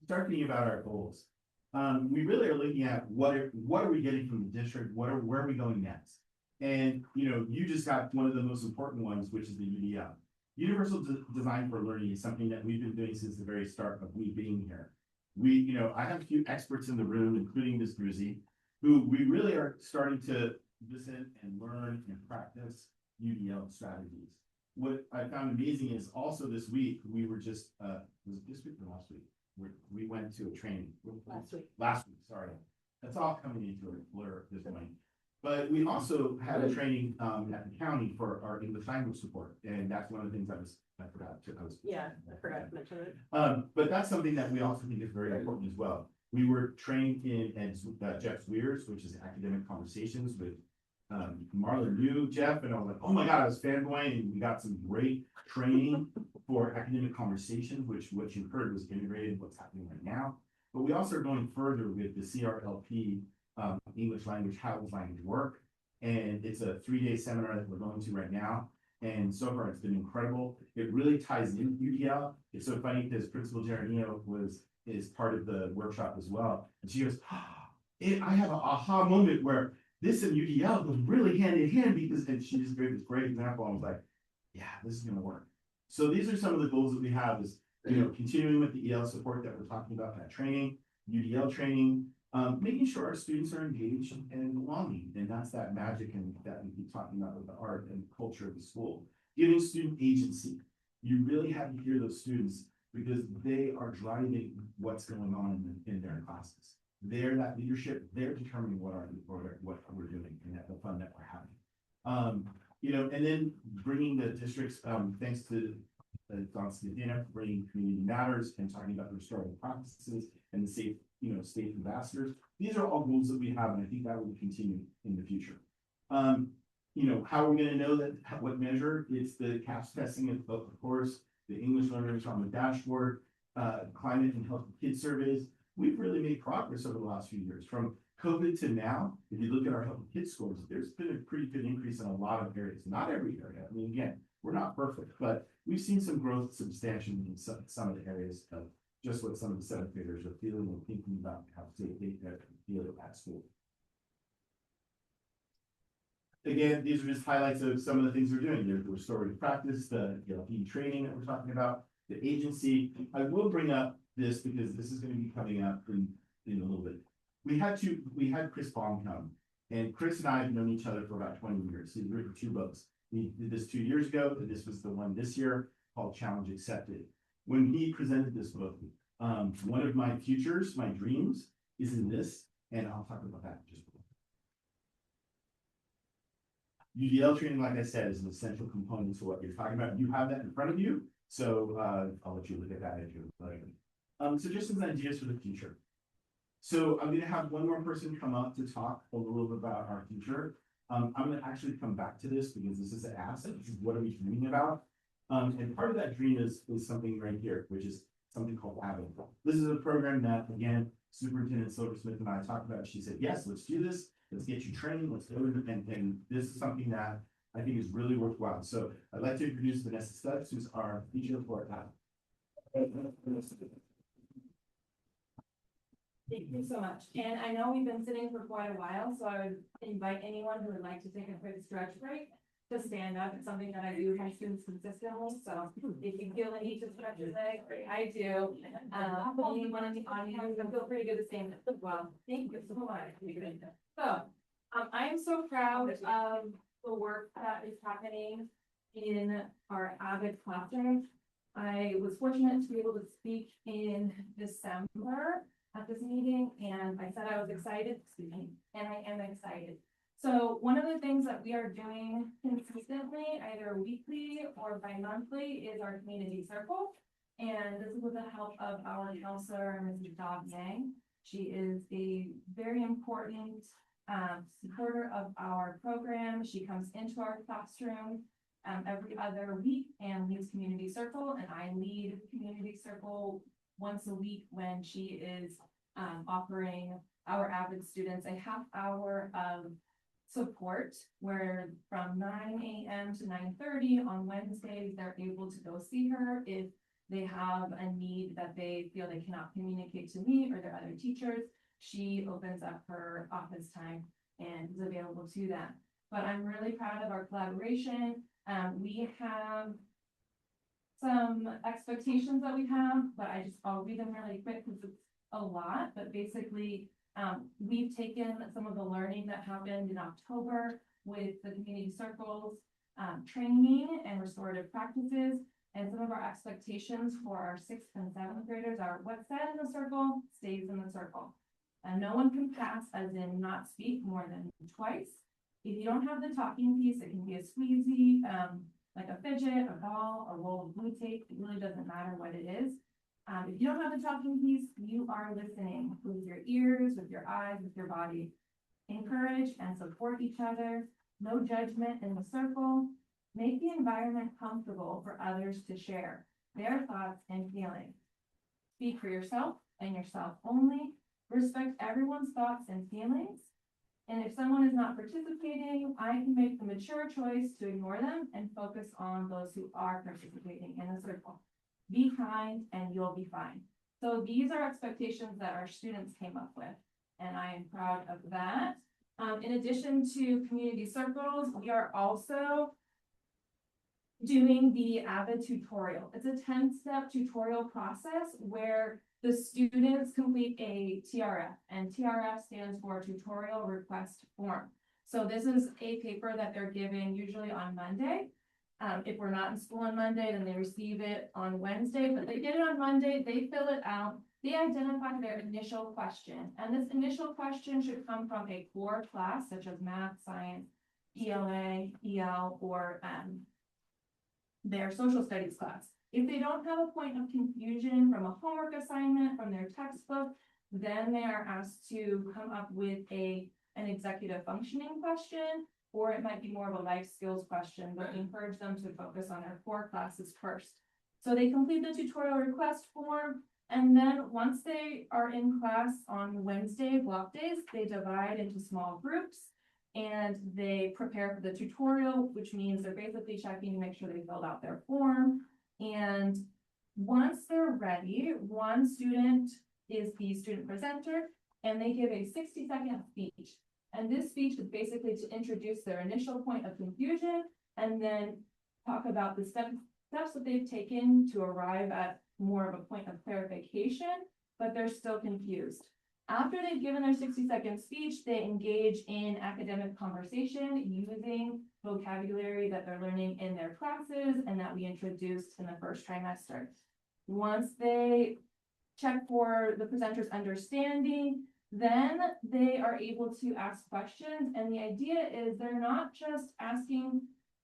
Start thinking about our goals. We really are looking at what are we getting from the district? Where are we going next? And, you know, you just got one of the most important ones, which is the UDL. Universal Design for Learning is something that we've been doing since the very start of me being here. I have a few experts in the room, including Ms. Bruzy, who we really are starting to listen and learn and practice UDL strategies. What I found amazing is also this week, we were just, was it this week or last week? We went to a training. Last week, sorry. That's all coming into a blur at this point. But we also had a training at the county for our English language support. And that's one of the things I forgot to mention it. But that's something that we also think is very important as well. We were trained in Jeff Weir's, which is academic conversations with Marlon knew Jeff, and I was like, oh my God, I was fanboying, and we got some great training for academic conversations, which what you heard was integrated what's happening right now. But we also are going further with the CRLP English language, how does language work? And it's a 3-day seminar that we're going to right now. And so far it's been incredible. It really ties in UDL. It's so funny because Principal Geronimo is part of the workshop as well. And she goes, I have an aha moment where this and UDL goes really hand in hand because, and she just gave this great example. I was like, yeah, this is going to work. So these are some of the goals that we have is, continuing with the EL support that we're talking about, that training, UDL training, making sure our students are engaged and belonging. And that's that magic and that we keep talking about with the art and culture of the school. Giving student agency. You really have to hear those students because they are driving what's going on in their classes. They're that leadership, they're determining what we're doing and the fun that we're having. And then bringing the districts, thanks to Don Scadina, bringing community matters and talking about the restorative practices and the safe, state ambassadors. These are all goals that we have, and I think that will continue in the future. How are we going to know that? What measure? It's the CAPS testing, of course, the English learners on the dashboard, climate and health kid surveys. We've really made progress over the last few years. From COVID to now, if you look at our health kid scores, there's been a pretty good increase in a lot of areas. Not every area. I mean, again, we're not perfect, but we've seen some growth substantially in some of the areas of just what some of the seventh graders are feeling and thinking about how they feel at school. Again, these are just highlights of some of the things we're doing. There's the restorative practice, the ELP training that we're talking about, the agency. I will bring up this because this is going to be coming up in a little bit. We had Chris Baum come, and Chris and I have known each other for about 20 years. He's written 2 books. We did this 2 years ago, and this was the one this year called Challenge Accepted. When he presented this book, one of my futures, my dreams, is in this, and I'll talk about that in just a moment. UDL training, like I said, is an essential component to what you're talking about. You have that in front of you, so I'll let you look at that as you're learning. So just some ideas for the future. So I'm going to have one more person come up to talk a little bit about our future. I'm going to actually come back to this because this is an asset. This is what are we dreaming about? And part of that dream is something right here, which is something called Avid. This is a program that, again, Superintendent Silversmith and I talked about. She said, yes, let's do this. Let's get you trained. Let's go. And this is something that I think is really worthwhile. So I'd like to introduce Vanessa Stubbs, who's our teacher for Avid. Thank you so much. And I know we've been sitting for quite a while, so I would invite anyone who would like to take a quick stretch break to stand up. It's something that I do with my students consistently. So if you feel the need to stretch your leg, I do. Anyone in the audience, feel free to do the same as well. Thank you so much. So I am so proud of the work that is happening in our Avid classroom. I was fortunate to be able to speak in December at this meeting, and I said I was excited, and I am excited. So one of the things that we are doing consistently, either weekly or bi-monthly, is our community circle. And this is with the help of our counselor, Mrs. Dog Yang. She is a very important supporter of our program. She comes into our classroom every other week and leads community circle, and I lead community circle once a week when she is offering our avid students a half hour of support where from 9 a.m. to 9:30 on Wednesdays, they're able to go see her if they have a need that they feel they cannot communicate to me or their other teachers. She opens up her office time and is available to them. But I'm really proud of our collaboration. We have some expectations that we have, but I'll read them really quick because it's a lot, but basically, we've taken some of the learning that happened in October with the community circles, training and restorative practices, and some of our expectations for our 6th and 7th graders are what's said in the circle stays in the circle. And no one can pass, as in not speak more than twice. If you don't have the talking piece, it can be a squeezy, like a fidget, a ball, a roll of blue tape. It really doesn't matter what it is. If you don't have the talking piece, you are listening with your ears, with your eyes, with your body. Encourage and support each other. No judgment in the circle. Make the environment comfortable for others to share their thoughts and feelings. Speak for yourself and yourself only. Respect everyone's thoughts and feelings. And if someone is not participating, I can make the mature choice to ignore them and focus on those who are participating in the circle. Be kind and you'll be fine. So these are expectations that our students came up with, and I am proud of that. In addition to community circles, we are also doing the AVID tutorial. It's a 10-step tutorial process where the students complete a TRF, and TRF stands for Tutorial Request Form. So this is a paper that they're given usually on Monday. If we're not in school on Monday, then they receive it on Wednesday, but they get it on Monday, they fill it out, they identify their initial question. And this initial question should come from a core class such as math, science, ELA, EL, or their social studies class. If they don't have a point of confusion from a homework assignment, from their textbook, then they are asked to come up with an executive functioning question, or it might be more of a life skills question, but we encourage them to focus on their core classes first. So they complete the tutorial request form, and then once they are in class on Wednesday block days, they divide into small groups and they prepare for the tutorial, which means they're basically checking to make sure they filled out their form. And once they're ready, one student is the student presenter, and they give a 60-second speech. And this speech is basically to introduce their initial point of confusion and then talk about the steps that they've taken to arrive at more of a point of clarification, but they're still confused. After they've given their 60-second speech, they engage in academic conversation using vocabulary that they're learning in their classes and that we introduced in the first trimester. Once they check for the presenter's understanding, then they are able to ask questions. And the idea is they're not just asking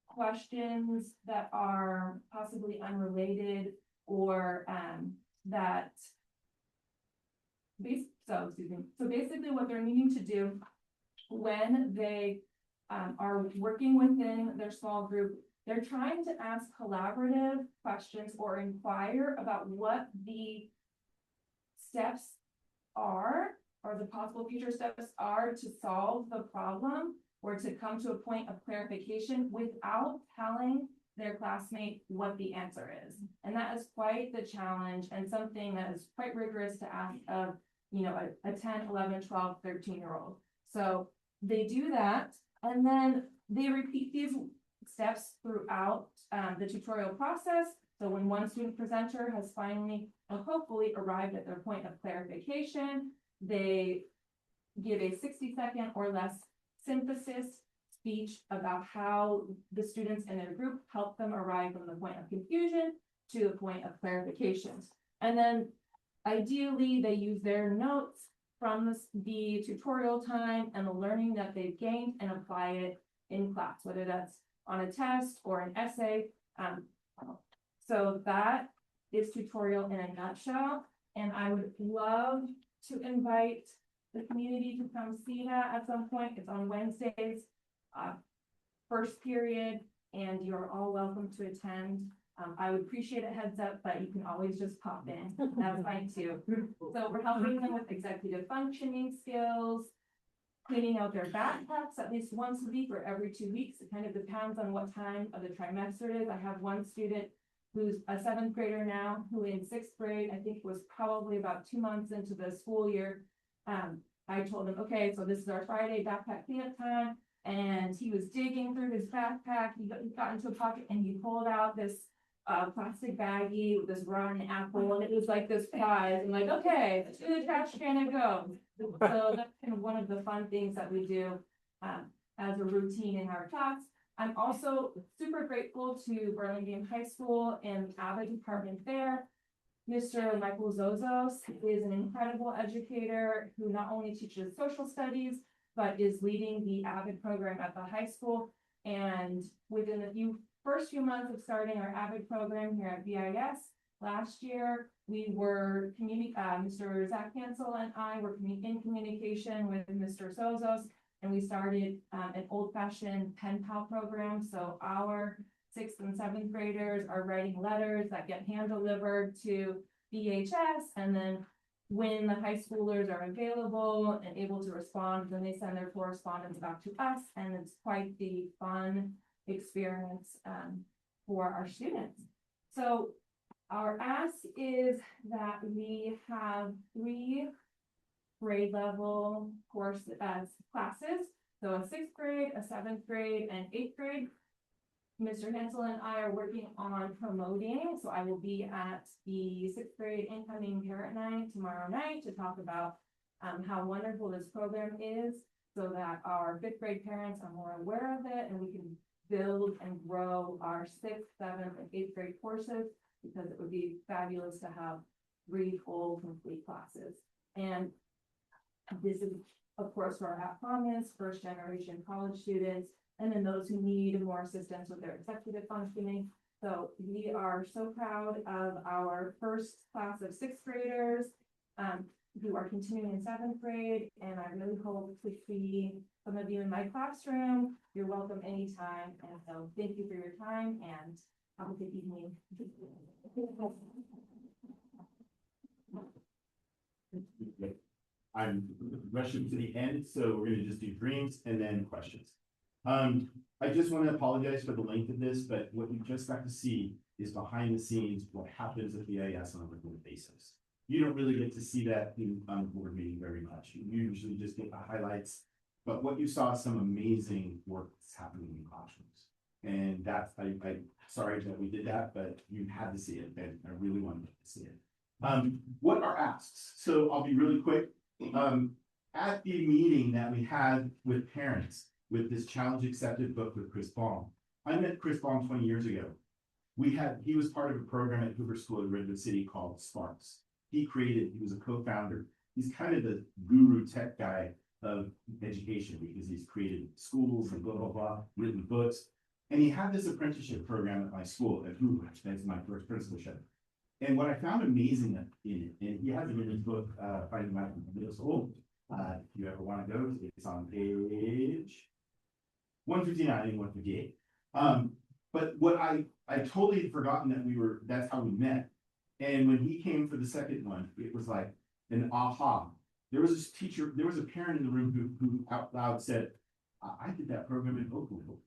questions that are possibly unrelated or So basically what they're needing to do when they are working within their small group, they're trying to ask collaborative questions or inquire about what the steps are or the possible future steps are to solve the problem or to come to a point of clarification without telling their classmate what the answer is. And that is quite the challenge and something that is quite rigorous to ask of, you know, a 10, 11, 12, 13-year-old. So they do that, and then they repeat these steps throughout the tutorial process. So when one student presenter has finally, hopefully arrived at their point of clarification, they give a 60-second or less synthesis speech about how the students in their group help them arrive from the point of confusion to the point of clarification. And then ideally they use their notes from the tutorial time and the learning that they've gained and apply it in class, whether that's on a test or an essay. So that is tutorial in a nutshell. And I would love to invite the community to come see that at some point. It's on Wednesdays, first period, and you're all welcome to attend. I would appreciate a heads up, but you can always just pop in. That's fine too. So we're helping them with executive functioning skills, cleaning out their backpacks at least once a week or every 2 weeks. It kind of depends on what time of the trimester it is. I have one student who's a 7th grader now, who in 6th grade, I think was probably about 2 months into the school year. I told him, okay, so this is our Friday backpack cleanup time. And he was digging through his backpack. He got into a pocket and he pulled out this plastic baggie with this rotten apple, and it was like this prize. I'm like, okay, to the trash can it goes. So that's kind of one of the fun things that we do as a routine in our talks. I'm also super grateful to Burlingame High School and the AVID department there. Mr. Michael Zozos is an incredible educator who not only teaches social studies, but is leading the AVID program at the high school. And within the first few months of starting our AVID program here at BIS, last year, we were Mr. Zach Hansel and I were in communication with Mr. Zozos, and we started an old-fashioned pen pal program. So our 6th and 7th graders are writing letters that get hand-delivered to BHS, and then when the high schoolers are available and able to respond, then they send their correspondence back to us, and it's quite the fun experience for our students. So our ask is that we have 3 grade level classes, so a 6th grade, a 7th grade, and 8th grade. Mr. Hansel and I are working on promoting, so I will be at the 6th grade incoming parent night tomorrow night to talk about how wonderful this program is, so that our 5th grade parents are more aware of it, and we can build and grow our 6th, 7th, and 8th grade courses, because it would be fabulous to have 3 full complete classes. And this is, of course, for our promise, first generation college students, and then those who need more assistance with their executive functioning. So we are so proud of our first class of 6th graders who are continuing in 7th grade. And I really hope to see some of you in my classroom. You're welcome anytime. And so thank you for your time and have a good evening. I'm rushing to the end, so we're gonna just do dreams and then questions. I just want to apologize for the length of this, but what you just got to see is behind the scenes what happens at BIS on a regular basis. You don't really get to see that in board meeting very much. You usually just get the highlights, but what you saw is some amazing work that's happening in classrooms. And that's, I'm sorry that we did that, but you had to see it, and I really wanted to see it. What are asks? So I'll be really quick. At the meeting that we had with parents, with this challenge accepted book with Chris Baum. I met Chris Baum 20 years ago. He was part of a program at Hoover School in Redwood City called Sparks. He was a co-founder. He's kind of the guru tech guy of education, because he's created schools and blah, blah, blah, written books. And he had this apprenticeship program at my school at Hoover. That's my first principalship. And what I found amazing in it, and he has it in his book, Finding My Middle School. If you ever want to go, it's on page 159 and 158. But what I totally had forgotten that's how we met. And when he came for the second one, it was like an aha. There was this teacher, there was a parent in the room who out loud said, I did that program in Oakland.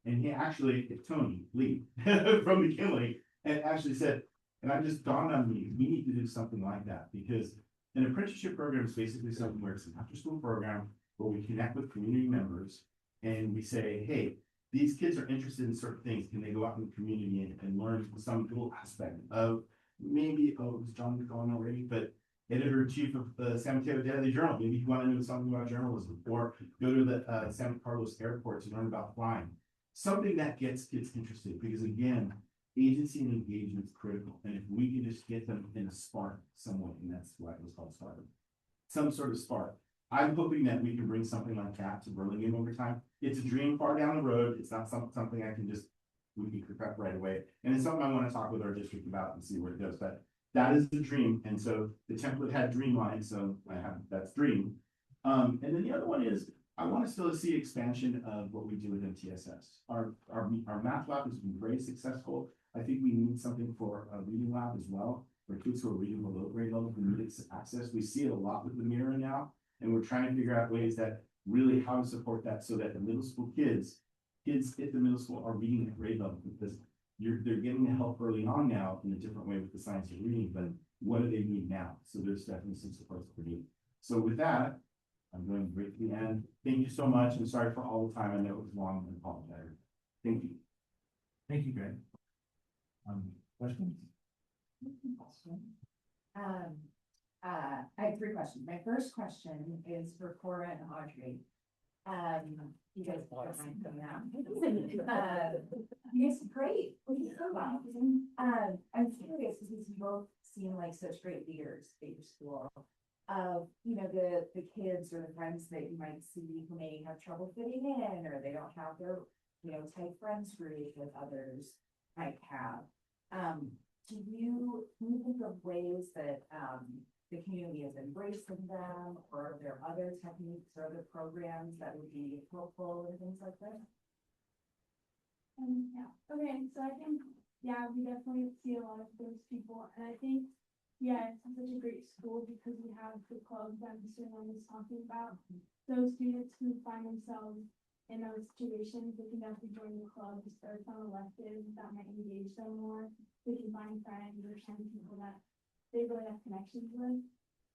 And he actually, Tony Lee from McKinley, and actually said, and I just dawned on me, we need to do something like that, because an apprenticeship program is basically something where it's an after school program where we connect with community members and we say, hey, these kids are interested in certain things. Can they go out in the community and learn some little aspect of maybe, it was John gone already, but editor-in-chief of the San Mateo Daily Journal. Maybe you want to know something about journalism, or go to the San Carlos airport to learn about flying. Something that gets kids interested, because again, agency and engagement is critical. And if we can just get them in a spark somewhat, and that's why it was called Spark, some sort of spark. I'm hoping that we can bring something like that to Burlingame over time. It's a dream far down the road. It's not something I can just, we can prep right away. And it's something I want to talk with our district about and see where it goes. But that is the dream. And so the template had dream line, so that's dream. And then the other one is, I want to still see expansion of what we do with MTSS. Our math lab has been very successful. I think we need something for a reading lab as well, for kids who are reading below grade level who need access. We see it a lot with the mirror now, and we're trying to figure out ways that really how to support that so that the middle school kids at the middle school are reading at grade level, because they're getting the help early on now in a different way with the science of reading, but what do they need now? So there's definitely some support for you. So with that, I'm going right to the end. Thank you so much. I'm sorry for all the time. I know it was long and apologize. Thank you. Thank you, Greg. Questions? I have three questions. My first question is for Cora and Audrey. You guys don't mind coming out. You guys are great. Wow. I'm curious because you both seem like such great leaders at your school. You know, the kids or the friends that you might see who may have trouble fitting in, or they don't have their, you know, tight friends group that others might have. Can you think of ways that the community is embracing them, or are there other techniques or other programs that would be helpful and things like that? Yeah, okay, so I think, yeah, we definitely see a lot of those people, and I think, yeah, it's such a great school because we have the clubs that Mr. Lund was talking about. Those students who find themselves in those situations, they can definitely join the club, start some electives that might engage them more. They can find friends or some people that they really have connections with.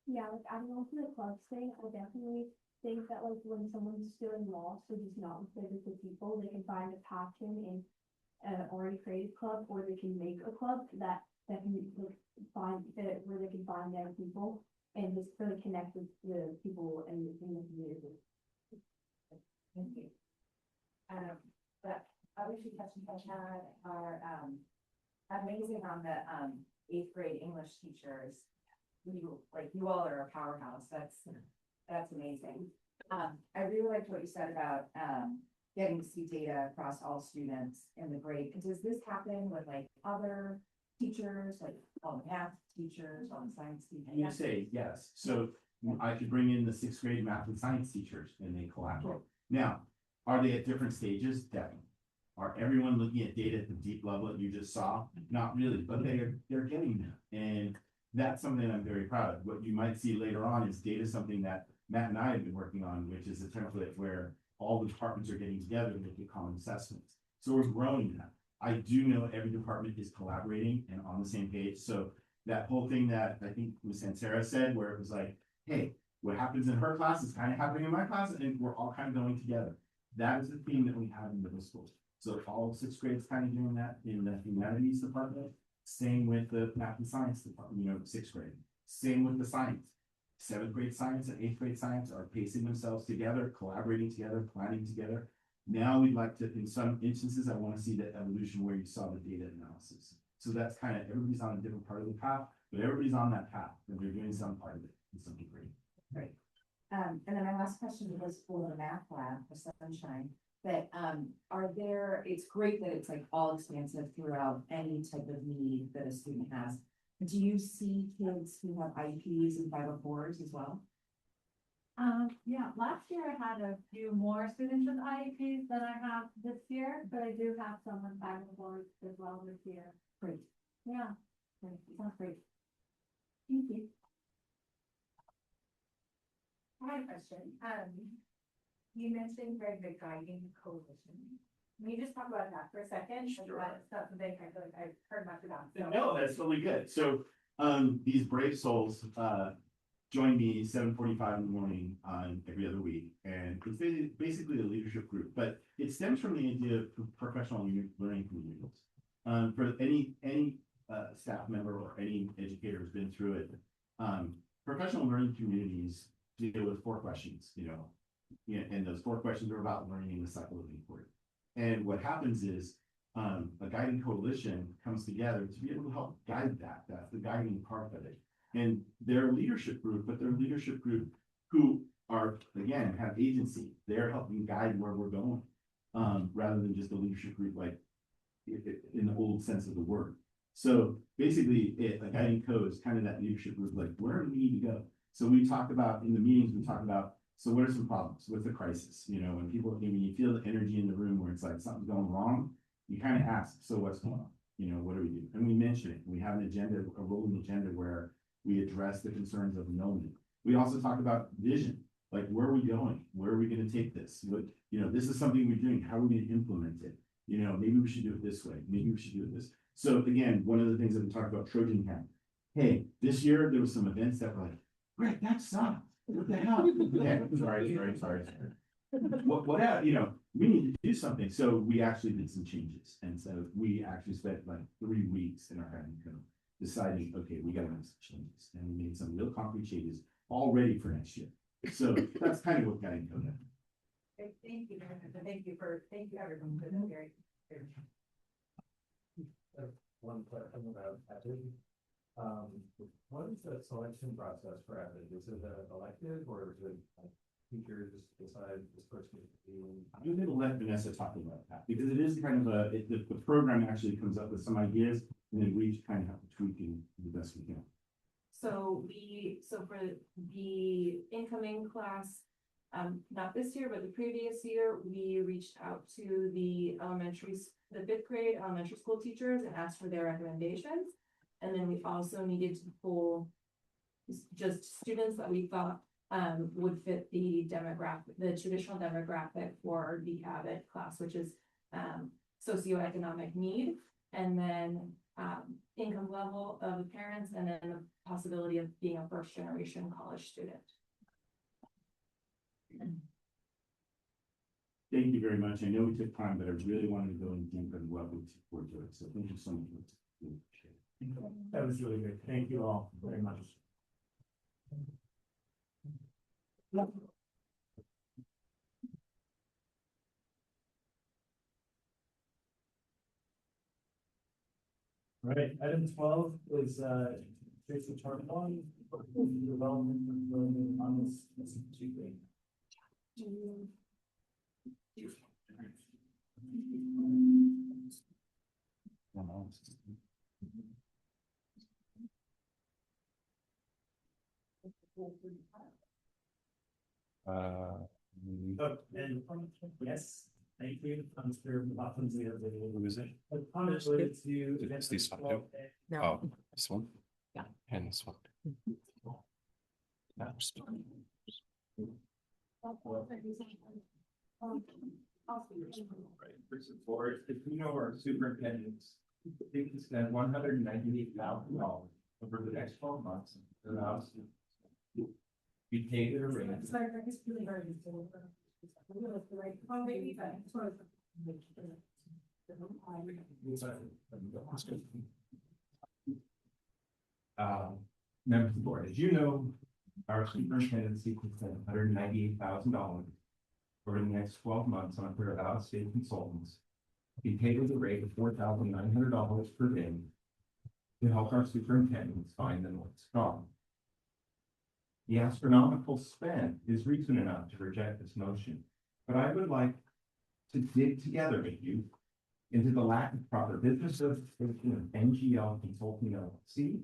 Yeah, like I don't know for the club thing, I definitely think that like when someone's feeling lost or just not with physical people, they can find a passion in an already created club, or they can make a club that can like find where they can find their people and just really connect with the people in the community. Thank you. But other two questions I had are amazing on the 8th grade English teachers. You all are a powerhouse. That's amazing. I really liked what you said about getting to see data across all students in the grade. Does this happen with like other teachers, like all the math teachers, all the science teachers? I'm gonna say yes. So I could bring in the 6th grade math and science teachers and they collaborate. Now, are they at different stages? Definitely. Are everyone looking at data at the deep level that you just saw? Not really, but they're getting there. And that's something I'm very proud of. What you might see later on is data, something that Matt and I have been working on, which is a template where all the departments are getting together and making common assessments. So we're growing that. I do know every department is collaborating and on the same page. So that whole thing that I think Ms. Sansera said, where it was like, hey, what happens in her class is kind of happening in my class, and we're all kind of going together. That is the theme that we have in middle school. So all 6th grades kind of doing that in the humanities department. Same with the math and science department, 6th grade. Same with the science. 7th grade science and 8th grade science are pacing themselves together, collaborating together, planning together. Now we'd like to, in some instances, I want to see the evolution where you saw the data analysis. So that's kind of, everybody's on a different part of the path, but everybody's on that path and they're doing some part of it in some degree. Great. And then my last question was for the math lab for Sunshine. That it's great that it's like all expansive throughout any type of need that a student has. Do you see kids who have IEPs and 504s as well? Yeah, last year I had a few more students with IEPs than I have this year, but I do have some with 504s as well this year. Great. Yeah. Great. Sounds great. Thank you. I had a question. You mentioned Greg, the guiding coalition. Can you just talk about that for a second? Sure. That's not something I feel like I've heard much about. So. No, that's totally good. So these brave souls join me 7:45 in the morning every other week, and it's basically a leadership group, but it stems from the idea of professional learning communities. For any staff member or any educator who's been through it, professional learning communities deal with 4 questions, and those 4 questions are about learning in the cycle of inquiry. And what happens is a guiding coalition comes together to be able to help guide that. That's the guiding part of it. And they're a leadership group, but they're a leadership group who are, again, have agency. They're helping guide where we're going, rather than just a leadership group like in the old sense of the word. So basically, a guiding co is kind of that leadership group, like where do we need to go? So we talk about, in the meetings, we talk about, so what are some problems? What's the crisis? When you feel the energy in the room where it's like something's going wrong, you kind of ask, so what's going on? You know, what do we do? And we mention it. We have an agenda, a rolling agenda where we address the concerns of the moment. We also talk about vision, like where are we going? Where are we going to take this? What, you know, this is something we're doing. How are we going to implement it? You know, maybe we should do it this way. Maybe we should do it this. So again, one of the things that we talked about Trojan Camp. Hey, this year there was some events that were like, great, that sucked. What the hell? Okay, sorry. What, you know, we need to do something. So we actually did some changes. And so we actually spent like 3 weeks in our head deciding, okay, we got to make some changes. And we made some real concrete changes all ready for next year. So that's kind of what got encoded. Thank you, thank you everyone for that very. One question about ethics. What is the selection process for ethics? Is it an elective or is it like teachers decide this person is being? I'm going to let Vanessa talk about that because it is kind of the program actually comes up with some ideas and then we kind of have to tweak it the best we can. So for the incoming class, not this year, but the previous year, we reached out to the fifth grade elementary school teachers and asked for their recommendations. And then we also needed to pull just students that we thought would fit the traditional demographic for the Avid class, which is socioeconomic need, and then income level of the parents, and then the possibility of being a first generation college student. Thank you very much. I know we took time, but I really wanted to go in deep and welcome forward to it. So thank you so much. That was really good. Thank you all very much. All right, item 12 is Tracy Chart 1, development on this Tuesday. And yes, thank you, Mr. Muffins. Who is it? Related to It's this one too? Oh, this one? Yeah. And this one. Board, if you know our superintendents, they can spend $198,000 over the next 12 months. Allows to be paid their rate. Members of the board, as you know, our superintendency can spend $198,000 over the next 12 months on a pair of out-of-state consultants. Be paid at a rate of $4,900 per day to help our superintendents find the North Star. The astronomical spend is reason enough to reject this motion, but I would like to dig together with you into the lack of proper business certification of NGL Consulting LLC,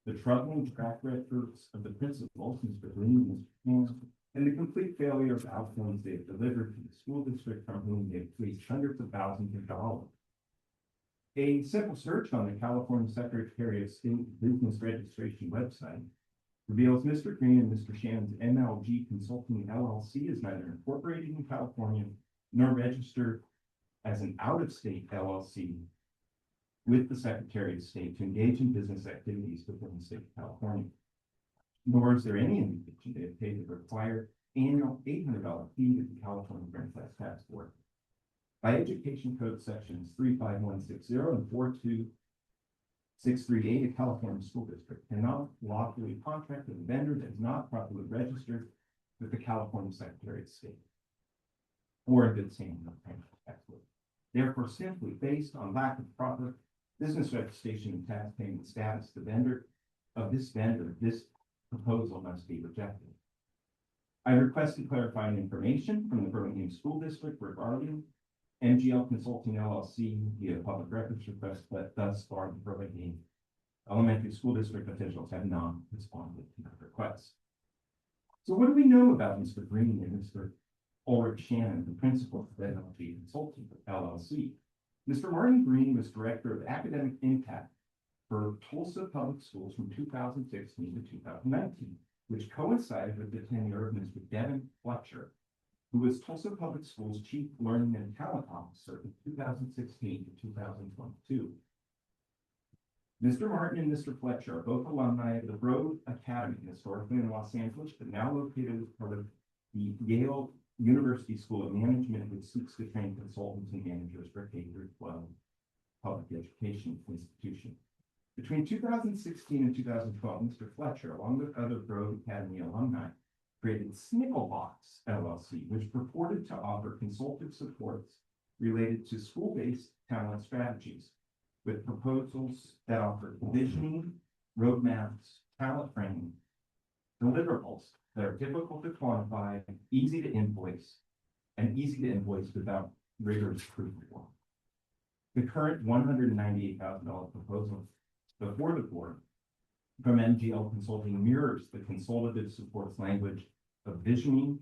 the troubling track records of the principals, Mr. Green and Mr. Hanson, and the complete failure of outcomes they have delivered to the school district from whom they have fleeced hundreds of thousands of dollars. A simple search on the California Secretary of State Business Registration website reveals Mr. Green and Mr. Shan's MLG Consulting LLC is neither incorporated in California nor registered as an out-of-state LLC with the Secretary of State to engage in business activities within the state of California. Nor is there any indication they have paid the required annual $800 fee to the California Franchise Tax Board. By Education Code sections 35160 and 42638, a California school district cannot lawfully contract with a vendor that is not properly registered with the California Secretary of State or in good standing with the Franchise Tax Board. Therefore, simply based on lack of proper business registration and tax payment status, the vendor, this proposal must be rejected. I requested clarifying information from the Burlingame School District regarding MGL Consulting LLC via public records request, but thus far the Burlingame Elementary School District officials have not responded to the request. So what do we know about Mr. Green and Mr. Ulrich Shannon, the principal of MLG Consulting LLC? Mr. Martin Green was Director of Academic Impact for Tulsa Public Schools from 2016 to 2019, which coincided with the tenure of Mr. Devin Fletcher, who was Tulsa Public Schools Chief Learning and Talent Officer from 2016 to 2022. Mr. Martin and Mr. Fletcher are both alumni of the Broad Academy, historically in Los Angeles, but now located as part of the Yale University School of Management, which seeks to train consultants and managers for K-12 public education institutions. Between 2016 and 2012, Mr. Fletcher, along with other Broad Academy alumni, created Snickelbox LLC, which purported to offer consultative supports related to school-based talent strategies, with proposals that offer visioning, roadmaps, talent framing, deliverables that are difficult to quantify, easy to invoice, and easy to invoice without rigorous proof of work. The current $198,000 proposal before the board from MGL Consulting mirrors the consultative supports language of visioning,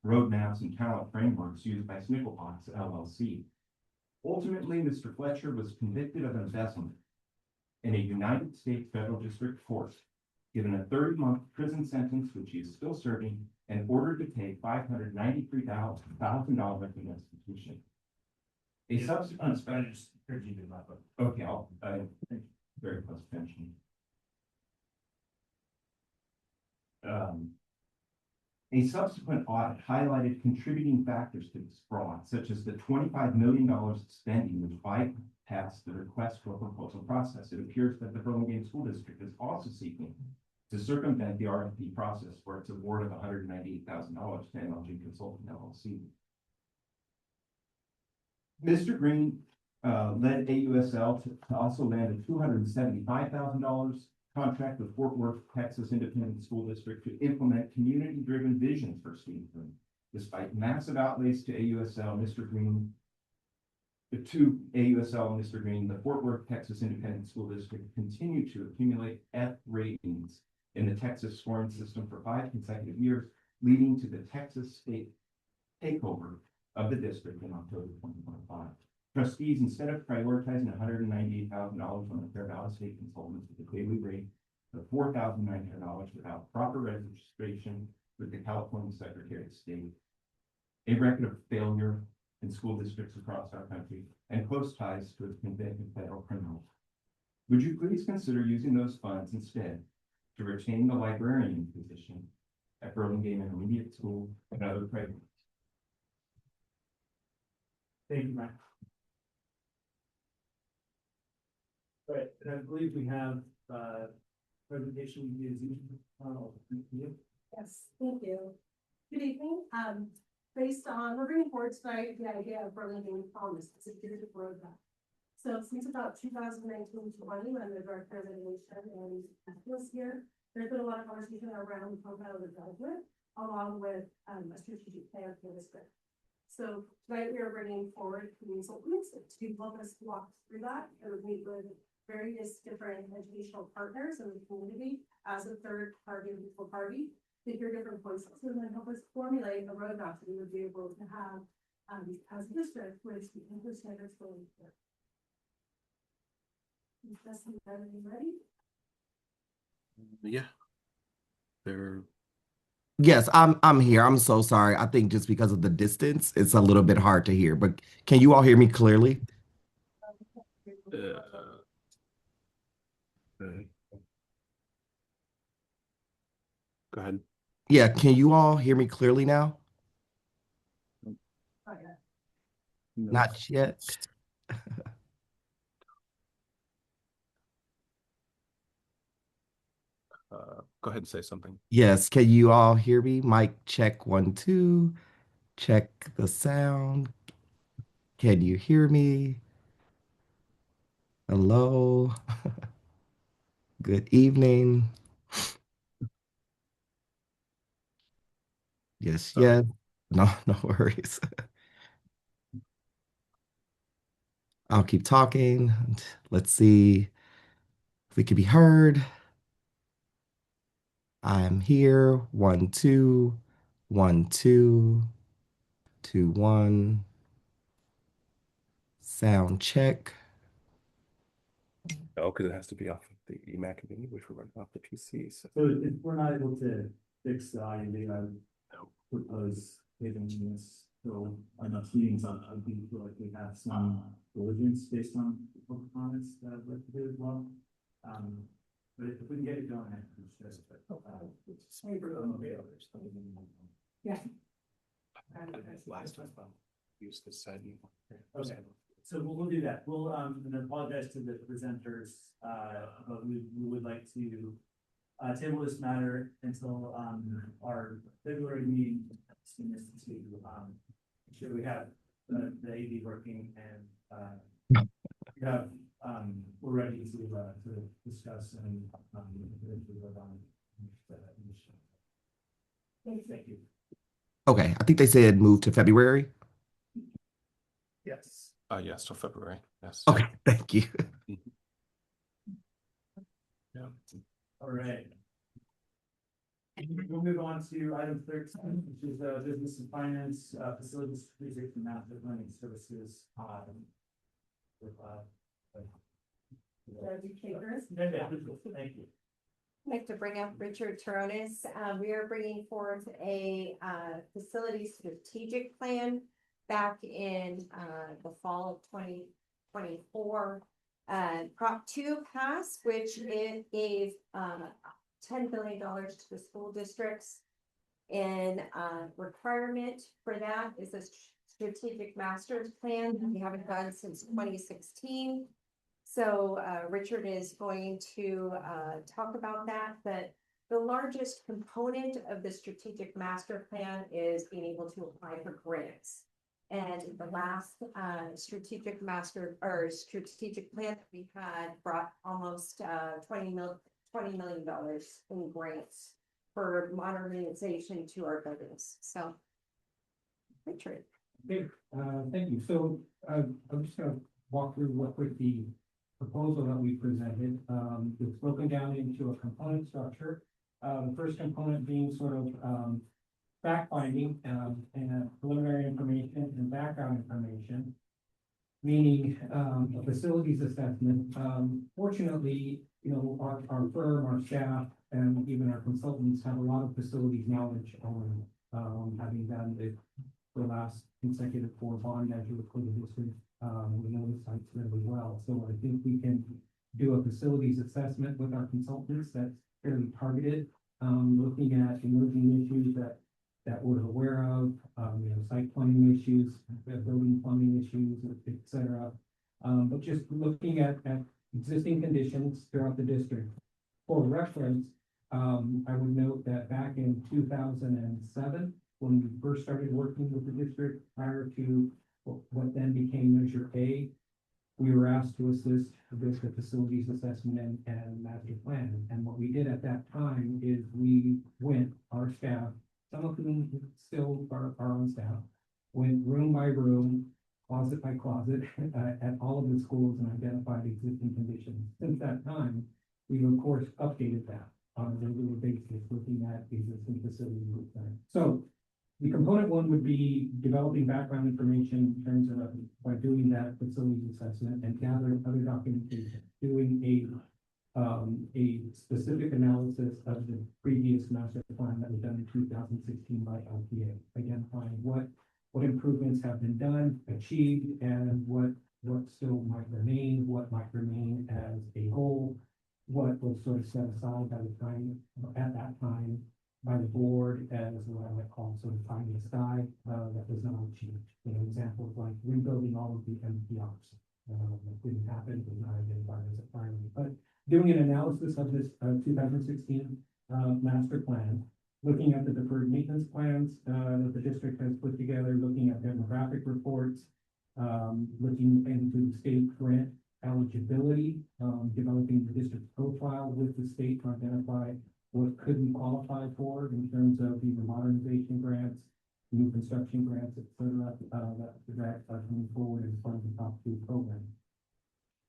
roadmaps, and talent frameworks used by Snickelbox LLC. Ultimately, Mr. Fletcher was convicted of embezzlement in a United States federal district court, given a 30-month prison sentence, which he is still serving, and ordered to pay $593,000 in restitution. A subsequent Spanish. Okay, I'll very close attention. A subsequent audit highlighted contributing factors to this fraud, such as the $25 million spending which bypassed the request for proposal process. It appears that the Burlingame School District is also seeking to circumvent the RFP process for its award of $198,000 to MLG Consulting LLC. Mr. Green led AUSL to also land a $275,000 contract with Fort Worth, Texas Independent School District to implement community-driven visions for student learning. Despite massive outlays to AUSL, Mr. Green, the Fort Worth, Texas Independent School District continued to accumulate F ratings in the Texas scoring system for 5 consecutive years, leading to the Texas state takeover of the district in October 2025. Trustees, instead of prioritizing $198,000 on the Fair Valley State Consultants with a daily rate of $4,900 without proper registration with the California Secretary of State, a record of failure in school districts across our country, and close ties to its convicted federal criminals. Would you please consider using those funds instead to retain the librarian position at Burlingame Intermediate School and other programs? Thank you, Mike. All right, and I believe we have presentation via Zoom. Yes, thank you. Good evening. Based on, we're bringing forward tonight the idea of Burlingame Promise, it's a future roadmap. So since about 2019-20, when the director of innovation and was here, there's been a lot of conversation around profile of the graduate, along with a strategic plan for the district. So tonight we are bringing forward consultants to help us walk through that and meet with various different educational partners in the community as a third party, neutral party, to hear different voices and then help us formulate a roadmap that we would be able to have as a district with the English standards going forward. Are you ready? Yeah. They're Yes, I'm here. I'm so sorry. I think just because of the distance, it's a little bit hard to hear. But can you all hear me clearly? uh, go ahead. Yeah, can you all hear me clearly now? Oh, yeah. No. Not yet. Go ahead and say something. Yes, can you all hear me? Mic check 1, 2. Check the sound. Can you hear me? Hello. Good evening. Yes, yes. No, no worries. I'll keep talking. Let's see if we can be heard. I'm here. 1, 2, 1, 2, 2, 1. Sound check. Oh, because it has to be off of the Mac Mini, which we're running off the PC. So So if we're not able to fix the audio, data, I would propose giving this so enough meetings on, I do feel like we have some diligence based on public comments that I'd like to do as well. But if we can get it going, I think it's just, Yeah. last time, use this side. Okay. So we'll do that. We'll, and apologize to the presenters, but we would like to table this matter until, our February meeting. To, ensure we have the AD working and, we have, we're ready to discuss and, eventually vote on the initiative. Thank you. Okay, I think they said move to February. Yes. Yes, till February. Yes. Okay, thank you. Yeah. All right. We'll move on to item 13, which is business and finance, facilities, strategic and master planning services. With, thank you. I'd like to bring up Richard Taronis. We are bringing forth a facility strategic plan back in the fall of 2024. Prop 2 passed, which it gave $10 billion to the school districts. And requirement for that is a strategic master plan that we haven't done since 2016. So Richard is going to talk about that, but the largest component of the strategic master plan is being able to apply for grants. And the last strategic master or strategic plan that we had brought almost $20 million in grants for modernization to our buildings. So, Richard. Okay, thank you. So I'm just going to walk through real quick the proposal that we presented. It's broken down into a component structure. The first component being sort of fact finding and preliminary information and background information, meaning a facilities assessment. Fortunately, you know, our firm, our staff, and even our consultants have a lot of facilities knowledge on having done the last consecutive 4 bond measures for the district. We know the sites really well. So I think we can do a facilities assessment with our consultants that's fairly targeted, looking at emerging issues that we're aware of, you know, site plumbing issues, building plumbing issues, et cetera. But just looking at existing conditions throughout the district. For reference, I would note that back in 2007, when we first started working with the district prior to what then became Measure A, we were asked to assist with the facilities assessment and master plan. And what we did at that time is we went, our staff, some of whom still are on staff, went room by room, closet by closet, at all of the schools and identified existing conditions. Since that time, we've of course updated that on a regular basis, looking at existing facilities. So the component one would be developing background information in terms of by doing that facilities assessment and gathering other documentation, doing a specific analysis of the previous master plan that was done in 2016 by LPA, identifying what improvements have been done, achieved, and what still might remain, what might remain as a whole, what was sort of set aside by the time, at that time, by the board as what I would call sort of pie in the sky, that was not achieved. You know, examples like rebuilding all of the MPRs. That didn't happen, was not identified as a priority. But doing an analysis of this 2016 master plan, looking at the deferred maintenance plans that the district has put together, looking at demographic reports, looking into state grant eligibility, developing the district profile with the state to identify what could we qualify for in terms of either modernization grants, new construction grants, et cetera, that are coming forward as part of the top 2 program.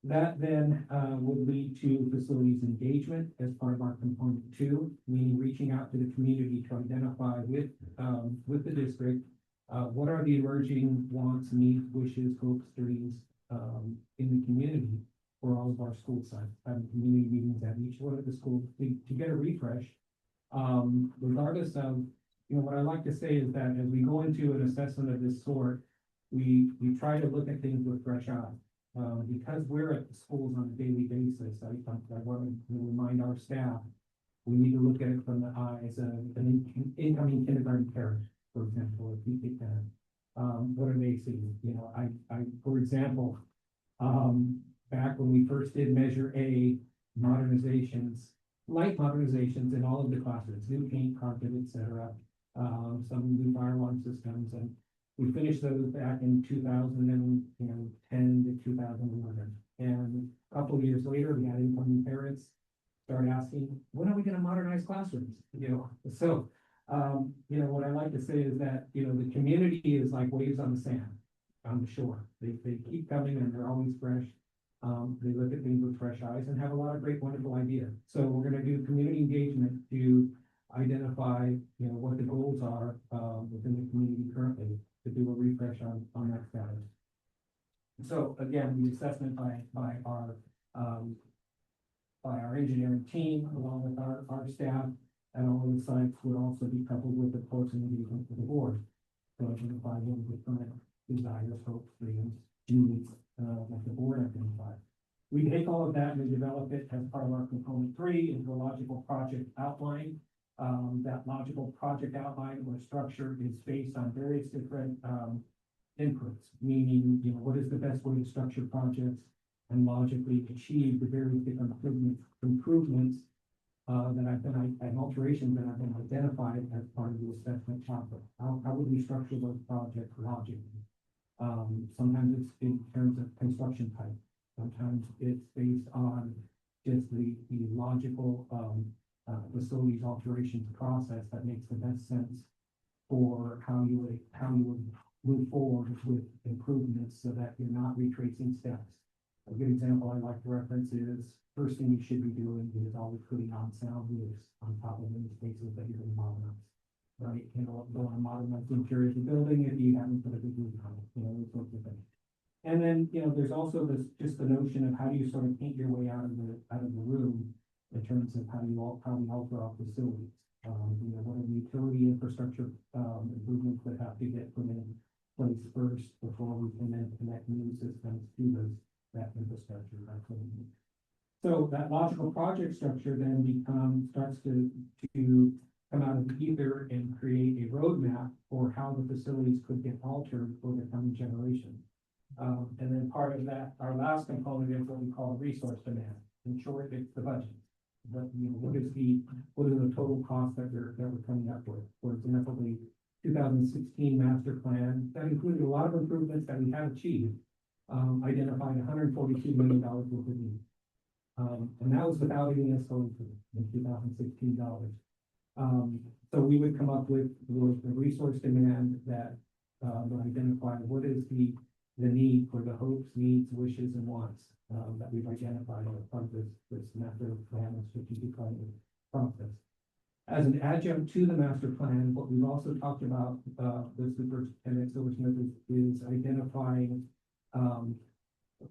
That then would lead to facilities engagement as part of our component 2, meaning reaching out to the community to identify with the district what are the emerging wants, needs, wishes, hopes, dreams in the community for all of our school sites, having community meetings at each one of the schools to get a refresh. Regardless of, what I like to say is that as we go into an assessment of this sort, we try to look at things with fresh eyes. Because we're at the schools on a daily basis, I want to remind our staff, we need to look at it from the eyes of an incoming kindergarten parent, for example, if you take that. What are they seeing? For example, back when we first did Measure A modernizations, light modernizations in all of the classrooms, new paint, carpet, etc. Some new fire alarm systems, and we finished those back in 2010 to 2011. And a couple of years later, we had incoming parents start asking, when are we going to modernize classrooms? So what I like to say is that, the community is like waves on the sand, on the shore. They keep coming and they're always fresh. They look at things with fresh eyes and have a lot of great, wonderful ideas. So we're going to do community engagement to identify, what the goals are within the community currently to do a refresh on that status. So again, the assessment by our engineering team, along with our staff and all of the sites, would also be coupled with the course and engagement with the board. So identify what the current desires, hopes, dreams, needs that the board identified. We take all of that and we develop it as part of our component 3 into a logical project outline. That logical project outline or structure is based on various different inputs, meaning, what is the best way to structure projects and logically achieve the various different improvements and alterations that have been identified as part of the assessment chapter. How would we structure those projects logically? Sometimes it's in terms of construction type. Sometimes it's based on just the logical facilities alterations process that makes the best sense for how you would move forward with improvements so that you're not retracing steps. A good example I like to reference is first thing you should be doing is always putting on sound roofs on top of any spaces that you're going to modernize. Right? Don't want to modernize the interior of the building if you haven't put a good roof on it, those sorts of things. And then, there's also just the notion of how do you sort of paint your way out of the room in terms of how we alter our facilities. What are the utility infrastructure improvements that have to get put in place first before we can then connect new systems to that infrastructure. So that logical project structure then starts to come out of the ether and create a roadmap for how the facilities could get altered for the coming generation. And then part of that, our last component is what we call resource demand. In short, it's the budget. But what are the total costs that we're coming up with? For example, the 2016 master plan that included a lot of improvements that we have achieved, identified $142 million worth of need. And that was without any escalation in 2016 dollars. So we would come up with the resource demand that would identify what is the need for the hopes, needs, wishes, and wants that we've identified as part of this master plan and strategic planning process. As an adjunct to the master plan, what we've also talked about with Superintendent Silversmith is identifying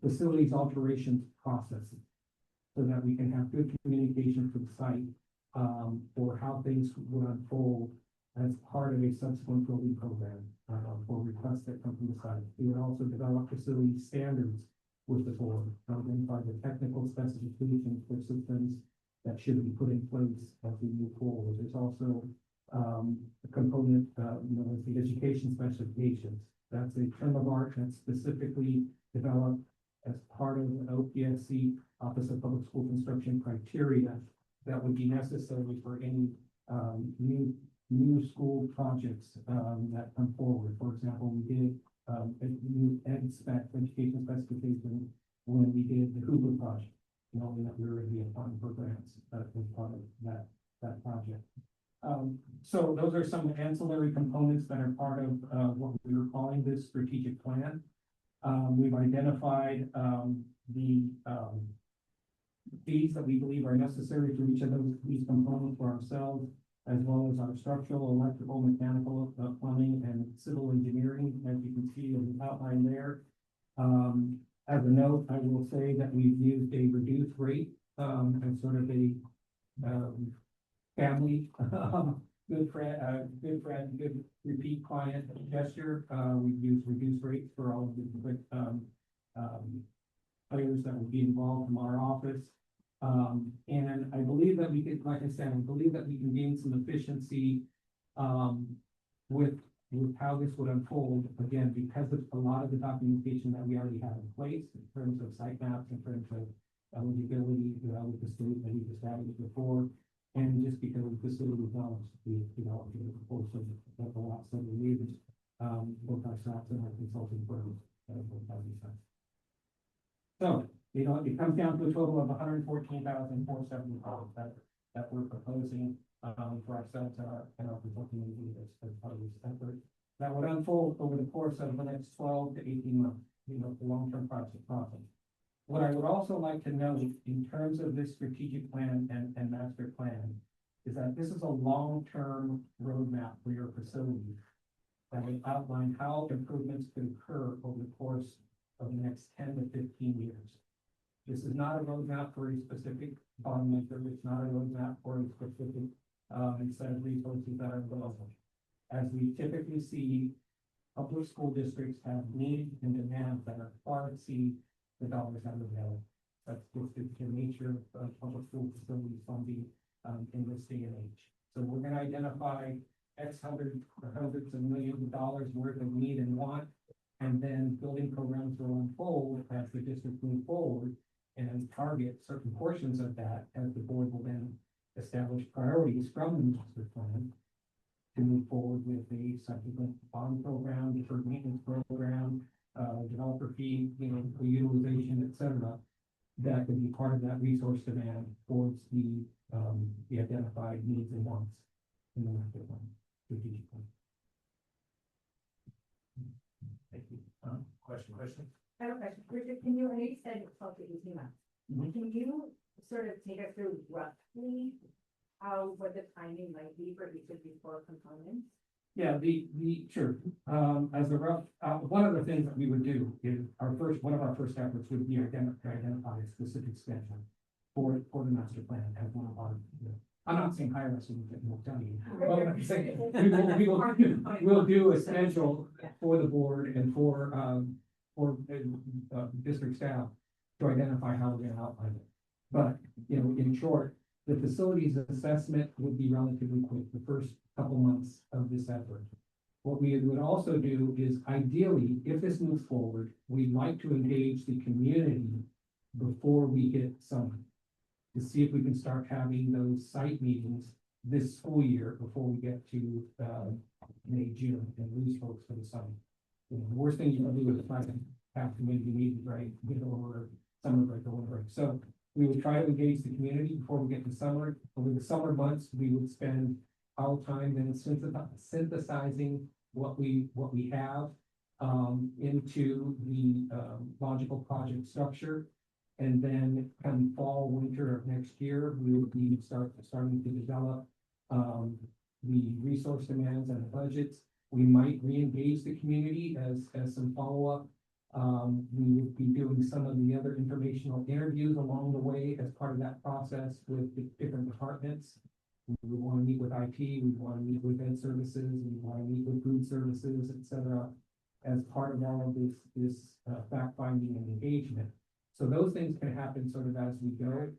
facilities alterations processes so that we can have good communication for the site for how things would unfold as part of a subsequent building program for requests that come from the site. We would also develop facility standards with the board, identify the technical specifications for systems that should be put in place as we move forward. There's also a component, as the education specifications. That's a term of art that's specifically developed as part of an OPSC, Office of Public School Construction criteria that would be necessary for any new school projects that come forward. For example, we did a new education specification when we did the Hoover project, knowing that we were going to be applying for grants as part of that project. So those are some ancillary components that are part of what we were calling this strategic plan. We've identified the fees that we believe are necessary for each of these components for ourselves, as well as our structural, electrical, mechanical, plumbing, and civil engineering, as you can see in the outline there. As a note, I will say that we've used a reduced rate, as sort of a, family, good friend, good repeat client gesture. We've used reduced rates for all of the different, players that would be involved from our office. And I believe that we could, like I said, I believe that we can gain some efficiency, with how this would unfold, again, because of a lot of the documentation that we already have in place in terms of site maps, in terms of eligibility, with the state that we've established before. And just because the facility knowledge, we developed a proposal that the last several years, both ourselves and our consulting firms. So, it comes down to a total of $114,475 that we're proposing, for ourselves and our consulting engineers as part of this effort. That would unfold over the course of the next 12 to 18 months, the long-term project process. What I would also like to note in terms of this strategic plan and master plan is that this is a long-term roadmap for your facility that would outline how improvements could occur over the course of the next 10 to 15 years. This is not a roadmap for a specific bond measure. It's not a roadmap for a specific set of resources that are available. As we typically see, public school districts have needs and demands that are far exceed the dollars that are available. That's just the nature of public school facilities funding in this day and age. So we're going to identify hundreds of millions of dollars worth of need and want, and then building programs will unfold as the district move forward and target certain portions of that, as the board will then establish priorities from the master plan to move forward with a subsequent bond program, deferred maintenance program, developer fee, utilization, et cetera, that could be part of that resource demand towards the identified needs and wants in the master plan, strategic plan. Thank you. Question? I have a question. Richard, can you, I know you said it's 12 to 18 months. Can you sort of take us through roughly what the timing might be for each of these 4 components? Yeah, sure. As a rough, one of the things that we would do is one of our first efforts would be identify a specific schedule for the master plan as one of our, I'm not saying hire us and we'll tell you. Well, I'm saying we'll do a schedule for the board and for district staff to identify how we're going to outline it. But, in short, the facilities assessment would be relatively quick, the first couple months of this effort. What we would also do is, ideally, if this moves forward, we'd like to engage the community before we hit summer, to see if we can start having those site meetings this school year before we get to May, June, and lose folks for the summer. The worst thing you can do is try to have community meetings, right, over summer break or winter break. So we would try to engage the community before we get to summer. Over the summer months, we would spend our time then synthesizing what we have into the logical project structure. And then come fall, winter of next year, we would be starting to develop the resource demands and the budgets. We might re-engage the community as some follow-up. We would be doing some of the other informational interviews along the way as part of that process with the different departments. We want to meet with IT, we want to meet with ed services, we want to meet with food services, et cetera, as part of all of this fact-finding and engagement. So those things can happen sort of as we go.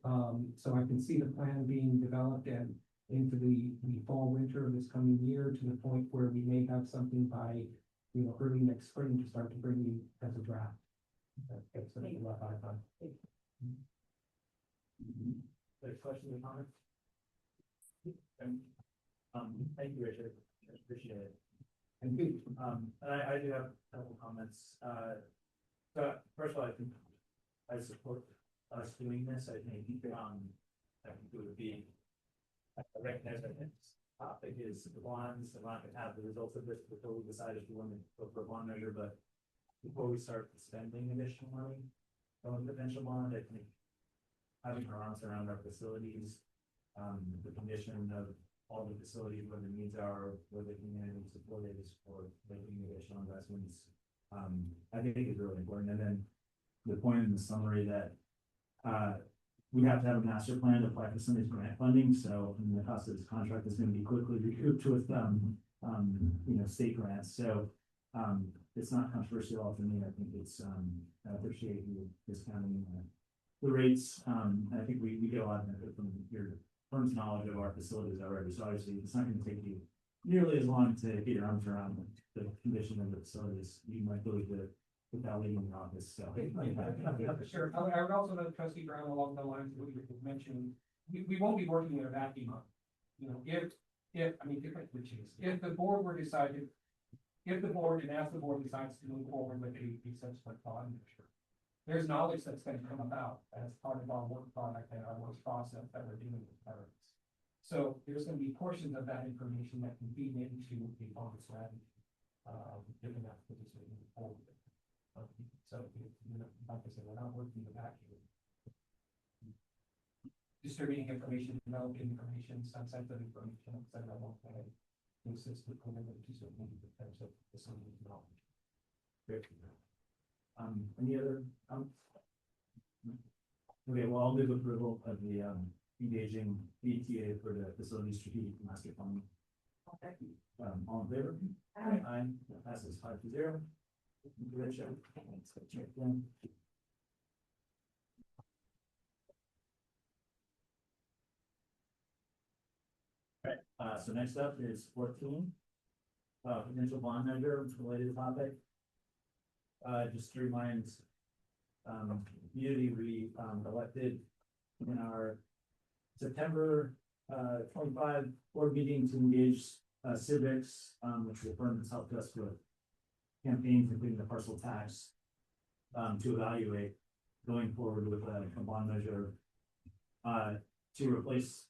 So I can see the plan being developed and into the fall, winter of this coming year, to the point where we may have something by, early next spring to start to bring you as a draft. That's a lot of time. Questions or comments? Thank you, Richard. I appreciate it. Thank you. And I do have a couple comments. So first of all, I support us doing this. I think it would be, I recognize that this topic is one, so we're not going to have the results of this before we decide if we want to go for a bond measure, but before we start spending additional money on potential bond, I think having our arms around our facilities, the condition of all the facilities, where the needs are, where the community support is for making additional investments, I think is really important. And then the point in the summary that, we have to have a master plan to apply for some of these grant funding, so I mean, the cost of this contract is gonna be quickly recouped with, state grants, so, it's not controversial for me, I think it's, I appreciate you discounting, the rates, I think we get a lot of benefit from your firm's knowledge of our facilities already, so obviously it's not gonna take you nearly as long to get your arms around the condition of the facilities, you might go to without leaving the office, so. Sure, I would also note, trustee Brown, along the lines of what you mentioned, we won't be working in a vacuum. You know, if the board were decided, if the board and as the board decides to move forward with a subsequent bond measure, there's knowledge that's going to come about as part of our work product and our work process that we're doing with parents. So there's going to be portions of that information that can feed into a bond strategy, given that the decision forward. So, like I said, we're not working in the vacuum. Distributing information, developing information, sunset of information, etc. Consist with commitment to certain types of facility development. Great. Any other, okay, well, I'll move approval of the, engaging ETA for the facility strategic master plan. All in favor? Aye. That passes 5-0. Rachel. Check them. So next up is 14. Potential bond measure related topic. Just to remind, community, we, elected in our September, 25 board meeting to engage, civics, which the firm has helped us with campaigns, including the parcel tax, to evaluate going forward with a bond measure, to replace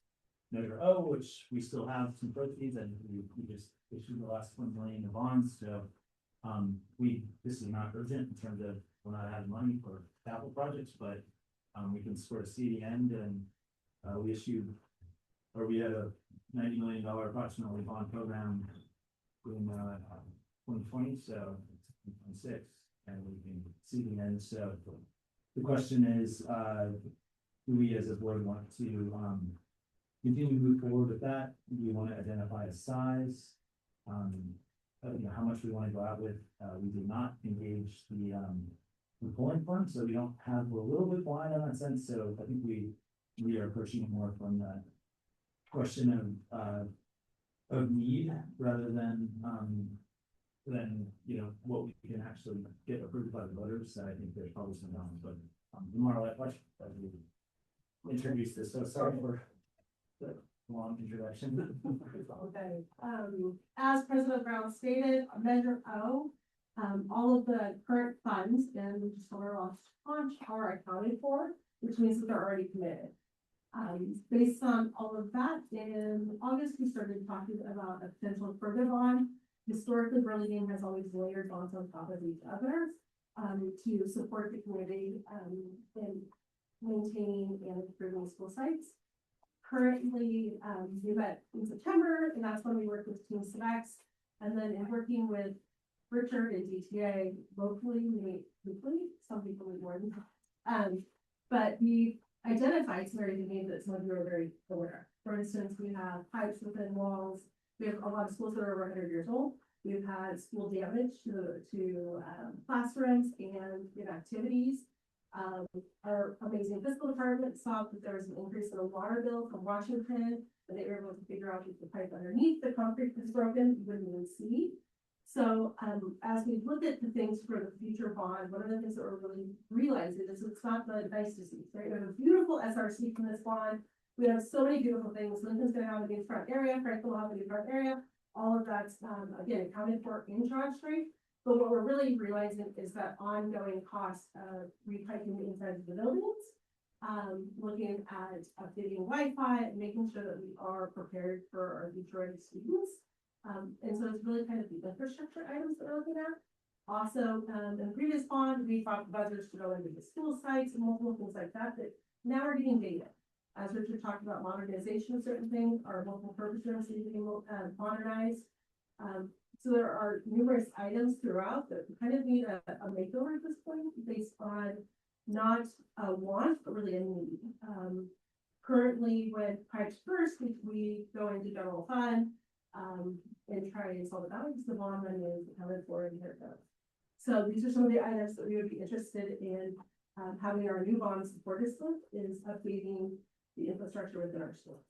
Measure O, which we still have some proceeds, and we just issued the last 1 million in bonds, so this is not urgent in terms of we're not having money for capital projects, but we can sort of see the end, and we had a $90 million approximately bond program in 2020, so 2026, and we can see the end. So the question is, do we as a board want to continue to move forward with that? Do we want to identify a size? How much we want to go out with? We did not engage the polling fund, so we don't have, we're a little bit blind on that sense. So I think we are approaching it more from the question of need rather than what we can actually get approved by the voters. I think there's probably some balance, but more like question as we introduce this. So sorry for the long introduction. Okay, as President Brown stated, Measure O, all of the current funds and just our launch are accounted for, which means that they're already committed. Based on all of that, in August, we started talking about a potential further bond. Historically, Burlingame has always layered bonds on top of each other to support the community in maintaining and improving school sites. Currently, we met in September, and that's when we worked with Team Selects. And then in working with Richard and DTA locally, we meet weekly, some people meet more than but we identified some areas of need that some of you are very aware. For instance, we have pipes within walls. We have a lot of schools that are over 100 years old. We've had school damage to classrooms and activities. Our amazing fiscal department saw that there was an increase in the water bill from Washington, and they were able to figure out if the pipe underneath the concrete was broken, you wouldn't even see. So as we look at the things for the future bond, one of the things that we're really realizing is it's not the nice to see, right? We have a beautiful SRC from this bond. We have so many beautiful things. Lincoln's going to have a new front area, Franklin will have a new front area. All of that's, again, accounted for in Charge Street. But what we're really realizing is that ongoing cost of repiping the inside of the buildings, looking at updating Wi-Fi, and making sure that we are prepared for our Detroit students. And so it's really kind of the infrastructure items that we're looking at. Also, in the previous bond, we talked about budgets to go into the school sites and multiple things like that, that now we're getting data. As Richard talked about modernization of certain things, our multiple purpose rooms need to be modernized. So there are numerous items throughout that kind of need a makeover at this point based on not a want, but really a need. Currently, when pipes burst, we go into general fund, and try and solve it out, because the bond money is accounted for in here. So these are some of the items that we would be interested in, having our new bond support us with, is updating the infrastructure within our school.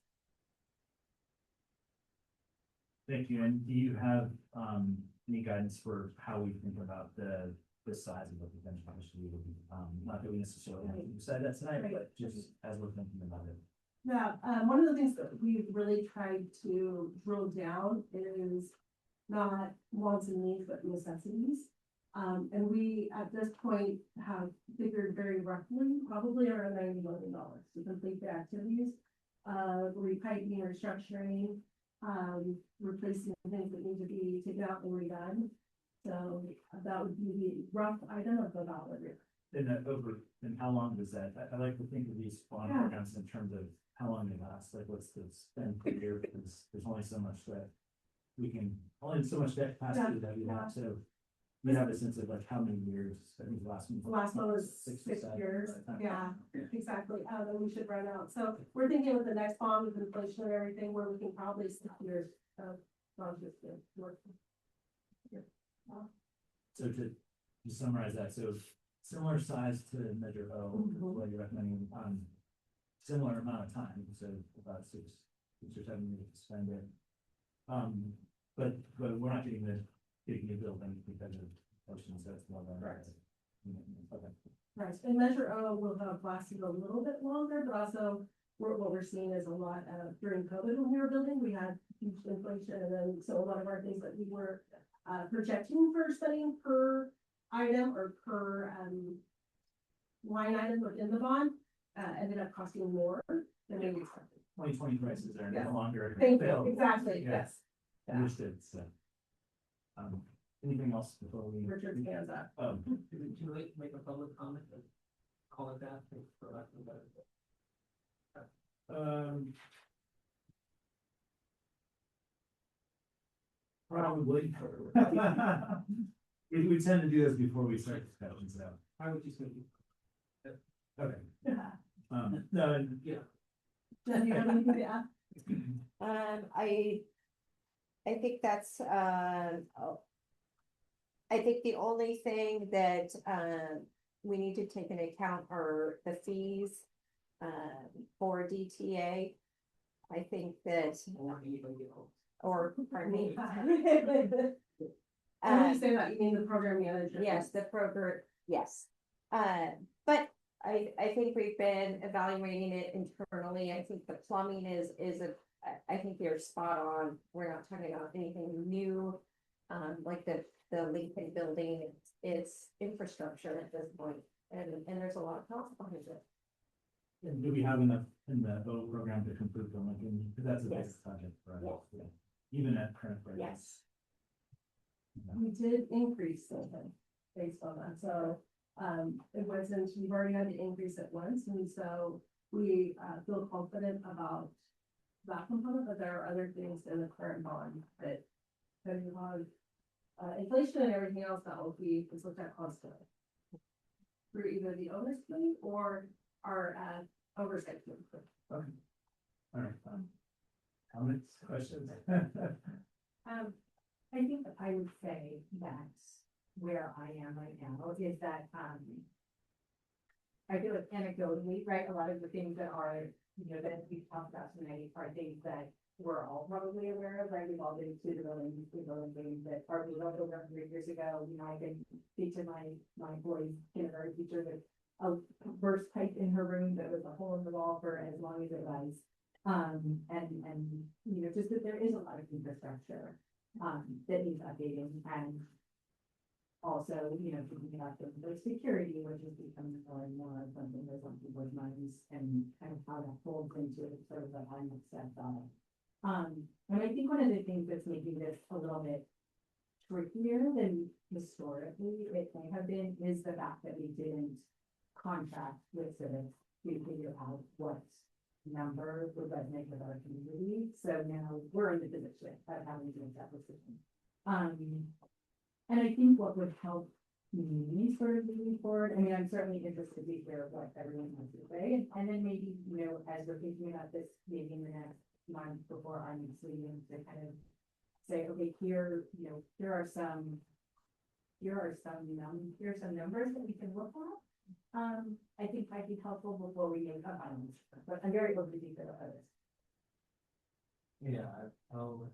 Thank you. And do you have, any guidance for how we think about the size of the potential issue? Not that we necessarily have to decide that tonight, but just as we're thinking about it. Yeah, one of the things that we've really tried to drill down is not wants and needs, but necessities. And we, at this point, have figured very roughly, probably around $90 million to complete the activities. Repiping, restructuring, replacing things that need to be taken out and redone. So that would be the rough item of the dollar. And how long does that, I like to think of these bond programs in terms of how long they last, like what's the spend per year, because there's only so much that we can, only so much debt capacity that we have, so we have a sense of like how many years, I think the last one. The last one was 6 years, yeah, exactly, then we should run out. So we're thinking with the next bond with inflation and everything, where we can probably 6 years of projects to work. So to summarize that, so similar size to Measure O, what you're recommending, similar amount of time, so about 6 or 7 years to spend it. But we're not getting the building because of inflation, so it's more than. Correct. Okay. Right, and Measure O will have lasted a little bit longer, but also what we're seeing is a lot during COVID when we were building, we had huge inflation, and then so a lot of our things that we were projecting for spending per item or per line item within the bond ended up costing more than we expected. 2020 prices are no longer Thank you, available. exactly, Yeah. yes. Yeah. Understood, so. Anything else before we? Richard's hands up. Is it too late to make a public comment? Call it that, for lack of a better. Probably. We tend to do this before we start discussions, so. I would just make it. Okay. No, yeah. Jen, do you have anything to add? I think that's, I think the only thing that, we need to take into account are the fees, for DTA. I think that, or, pardon me. When you say that, you mean the program manager? Yes, the program, yes. But I think we've been evaluating it internally. I think the plumbing is I think you're spot on. We're not talking about anything new. Like the Lincoln building, it's infrastructure at this point, and there's a lot of cost behind it. And do we have enough in the O program to complete the Lincoln? Because that's a big Yes. project for us. Yes. Yeah. Even at current prices. Yes. We did increase something based on that, so, it wasn't, we've already had to increase it once, and so we, feel confident about that component, but there are other things in the current bond that, depending on, inflation and everything else, that will be, is looked at constantly. Through either the owner's fee or our, oversight fee. Okay. All right. Comments, questions? I think that I would say that where I am right now is that, I feel like anecdotally, right, a lot of the things that are, that we've talked about tonight are things that we're all probably aware of, right? We've all been to the building that are built over 100 years ago. I can speak to my boy's kindergarten teacher that a burst pipe in her room that was a hole in the wall for as long as it was. And just that there is a lot of infrastructure that needs updating, and also, thinking about the security, which is becoming more and more something that's on people's minds, and kind of how that folds into sort of the climate stuff on it. And I think one of the things that's making this a little bit trickier than historically it may have been is the fact that we didn't contract with civics to figure out what number would resonate with our community. So now we're in the position of having to make that decision. And I think what would help me sort of moving forward? I mean, I'm certainly interested to hear what everyone has to say, and then maybe, you know, as we're thinking about this, maybe in the next month before our next meeting, to kind of say, okay, here, you know, here are some numbers that we can look at. I think might be helpful before we make up on this, but I'm very open to think about this. Yeah, I'll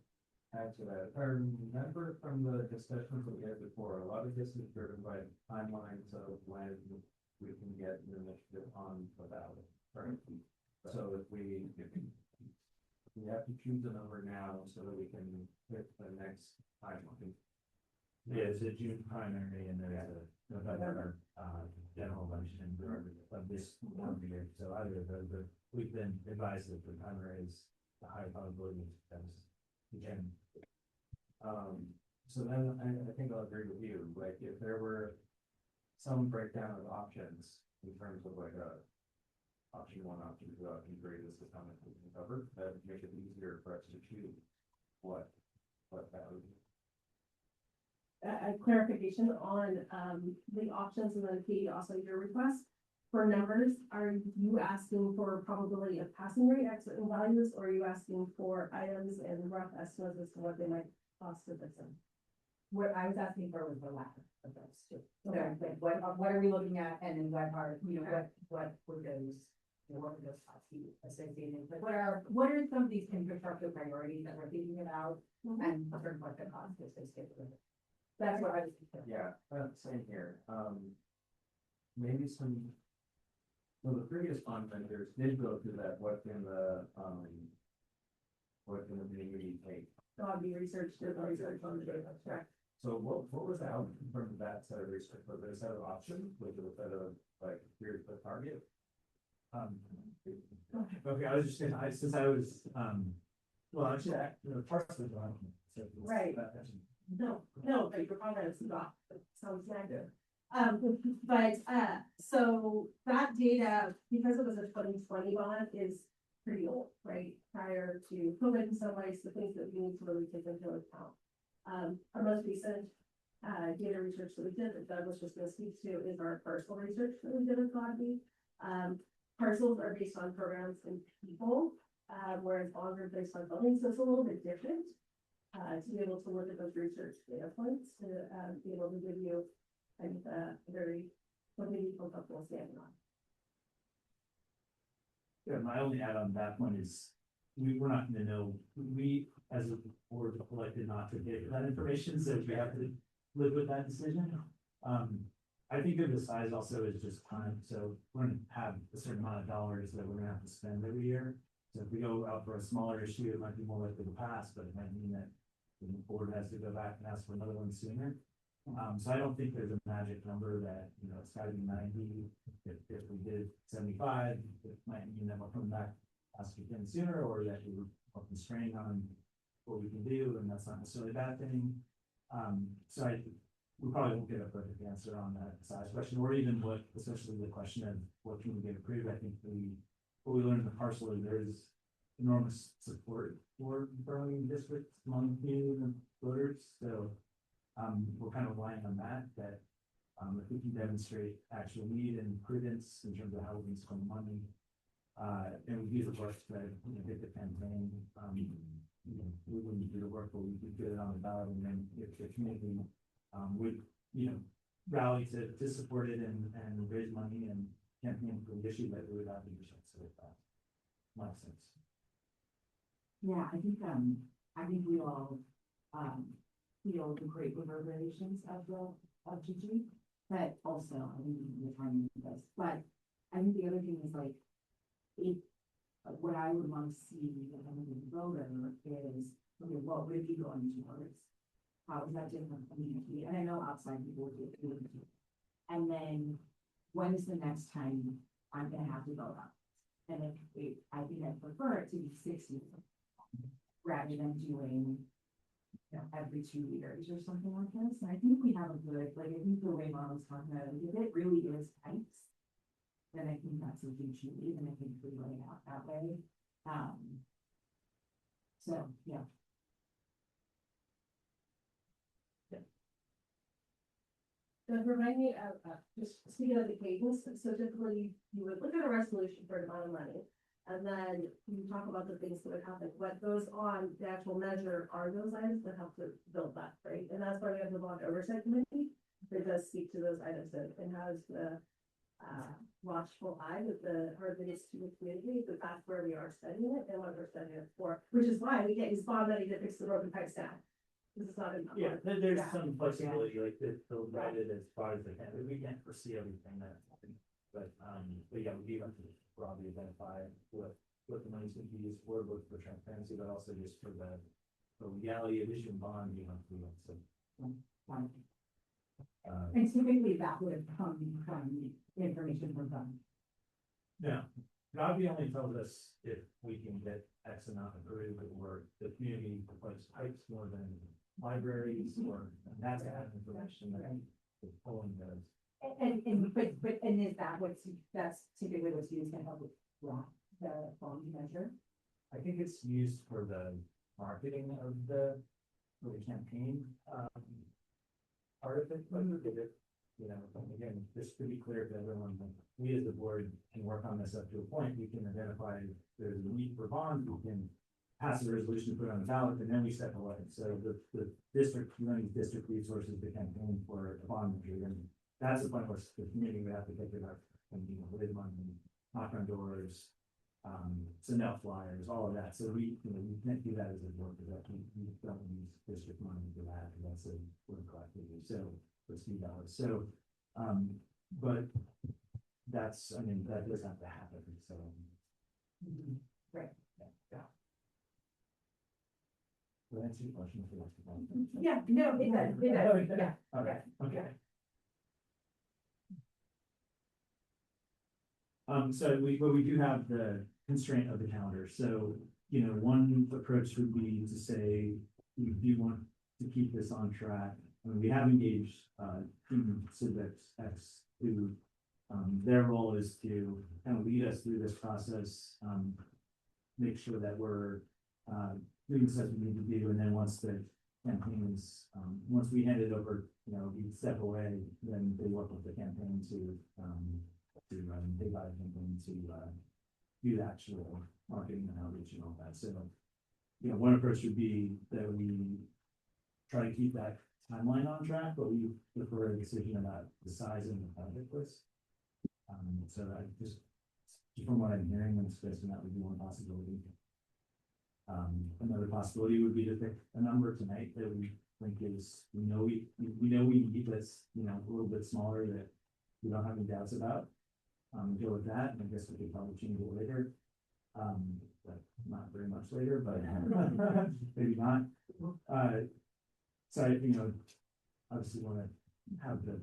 add to that. I remember from the discussions that we had before, a lot of this is driven by timelines of when we can get an initiative on the ballot. Right? So if we have to choose a number now so that we can hit the next timeline. Yeah, it's a June primary and there's a November, general election of this one year. So either of those, but we've been advised that the primary is the high probability of success. Again. So then I think I'll agree with you, like if there were some breakdown of options in terms of like option 1, option 2, option 3, this is how much we can cover, that would make it easier for us to choose what that would be. A clarification on, the options and then Katie, also your request for numbers, are you asking for probability of passing rate at certain values, or are you asking for items and rough estimates as to what they might cost to this? What I was asking for was the latter of those two. So Okay. like, what are we looking at, and then what are, you know, what would those, you know, what would those costs be associated, like, what are some of these infrastructure priorities that we're thinking about, and sort of what the cost is associated with it. That's what I was thinking. Yeah, same here. Maybe some. Well, the previous fund vendors did go through that, what can the community take? Doggy research, research on the data, correct? So what was the outcome from that set of research? Was there a set of options? Was it a set of like, here's the target? Okay, I was just saying, since I was, well, actually, the parts of the document. So Right. No, but your comments not, sounds negative. So that data, because it was a 2020 bond, is pretty old, right? Prior to COVID in some ways, the things that we need to really take into account. Our most recent, data research that we did, that Doug was just gonna speak to, is our parcel research that we did with Godby. Parcels are based on programs and people, whereas bonds are based on buildings, so it's a little bit different. To be able to look at those research data points, to be able to give you a very, something you feel comfortable standing on. Yeah, my only add on that one is, we're not gonna know, we, as a board, elected not to get that information, so we have to live with that decision. I think of the size also is just time, so we're gonna have a certain amount of dollars that we're gonna have to spend every year. So if we go out for a smaller issue, it might be more likely to pass, but it might mean that the board has to go back and ask for another one sooner. So I don't think there's a magic number that, you know, it's gotta be 90. If we did 75, it might mean that we're coming back, ask again sooner, or that we were constrained on what we can do, and that's not necessarily a bad thing. So we probably won't get a perfect answer on that size question, or even what, especially the question of what can we get approved. I think what we learned in the parcel is there's enormous support for Burlingame district among community and voters, so we're kind of relying on that, if we can demonstrate actual need and prudence in terms of how we can spend money, and we use the work to, you know, get the campaign, you know, we wouldn't do the work, but we could get it on the ballot, and then if the community would, you know, rally to support it and raise money and campaign for the issue, that we would have to do something with that. Makes sense. Yeah, I think we all, feel the great reverberations of GG, but also, I think the timing of this, but I think the other thing is like, what I would want to see as a voter is, okay, what would it be going towards? How is that different from me? And I know outside people would do it. And then, when is the next time I'm gonna have to vote up? And I think I'd prefer it to be 60, rather than doing, you know, every 2 years or something like this. And I think we have a good, like, I think the way Mom was talking about it, if it really is tight, then I think that's a huge need, and I think we lay it out that way. So, yeah. Does remind me of, just speaking of the cadence, so typically you would look at a resolution for an amount of money. And then you talk about the things that would happen, what goes on the actual measure are those items that help to build that, right? And that's why we have the bond oversight committee, that does speak to those items and has the watchful eye with the hardest to the community, but that's where we are studying it and what we're studying it for, which is why we get use bond money to fix the broken pipes down. This is not enough. Yeah, there's Yeah. some flexibility, like they'll write it as far as they can, we can't foresee everything that happens. But yeah, we do have to broadly identify what the money's going to be used for, both for transparency, but also just for the legality of issuing bond, you know, so. And typically that would come from information from them. Yeah, Gabi only tells us if we can get X amount approved, or the community provides pipes more than libraries, or that's kind of information that the polling does. And is that that's typically what's used to help with the bond measure? I think it's used for the marketing of the campaign, part of it, but you know, again, just to be clear to everyone, like, we as the board can work on this up to a point, we can identify if there's a need for bonds, we can pass a resolution, put it on the ballot, and then we step away. So the district, running district resources to campaign for a bond measure, and that's the point where the community would have to take it up and, you know, raise money, knock on doors, send out flyers, all of that. So we can't do that as a board, because we don't use district money for that, and that's a political activity. So let's do that. So, but that's, I mean, that does have to happen. So. Right. Yeah. Will that answer your question? Yeah, no, it does, yeah. Okay, okay. So we do have the constraint of the calendar, so, you know, one approach would be to say, we do want to keep this on track. I mean, we have engaged, Team Civics X, who, their role is to kind of lead us through this process, make sure that we're, doing the steps we need to do, and then once the campaigns, once we hand it over, you know, we step away, then they work with the campaign to they buy campaign to do the actual marketing and outreach and all that. So, you know, one approach would be that we try to keep that timeline on track, but we prefer a decision about the size of the project list. So I just from what I'm hearing, I'm suggesting that would be one possibility. Another possibility would be to pick a number tonight that we think is, we know we need that's, you know, a little bit smaller that we don't have any doubts about. Go with that, and I guess we could probably change it later. But not very much later, but maybe not. So, you know, obviously want to have the,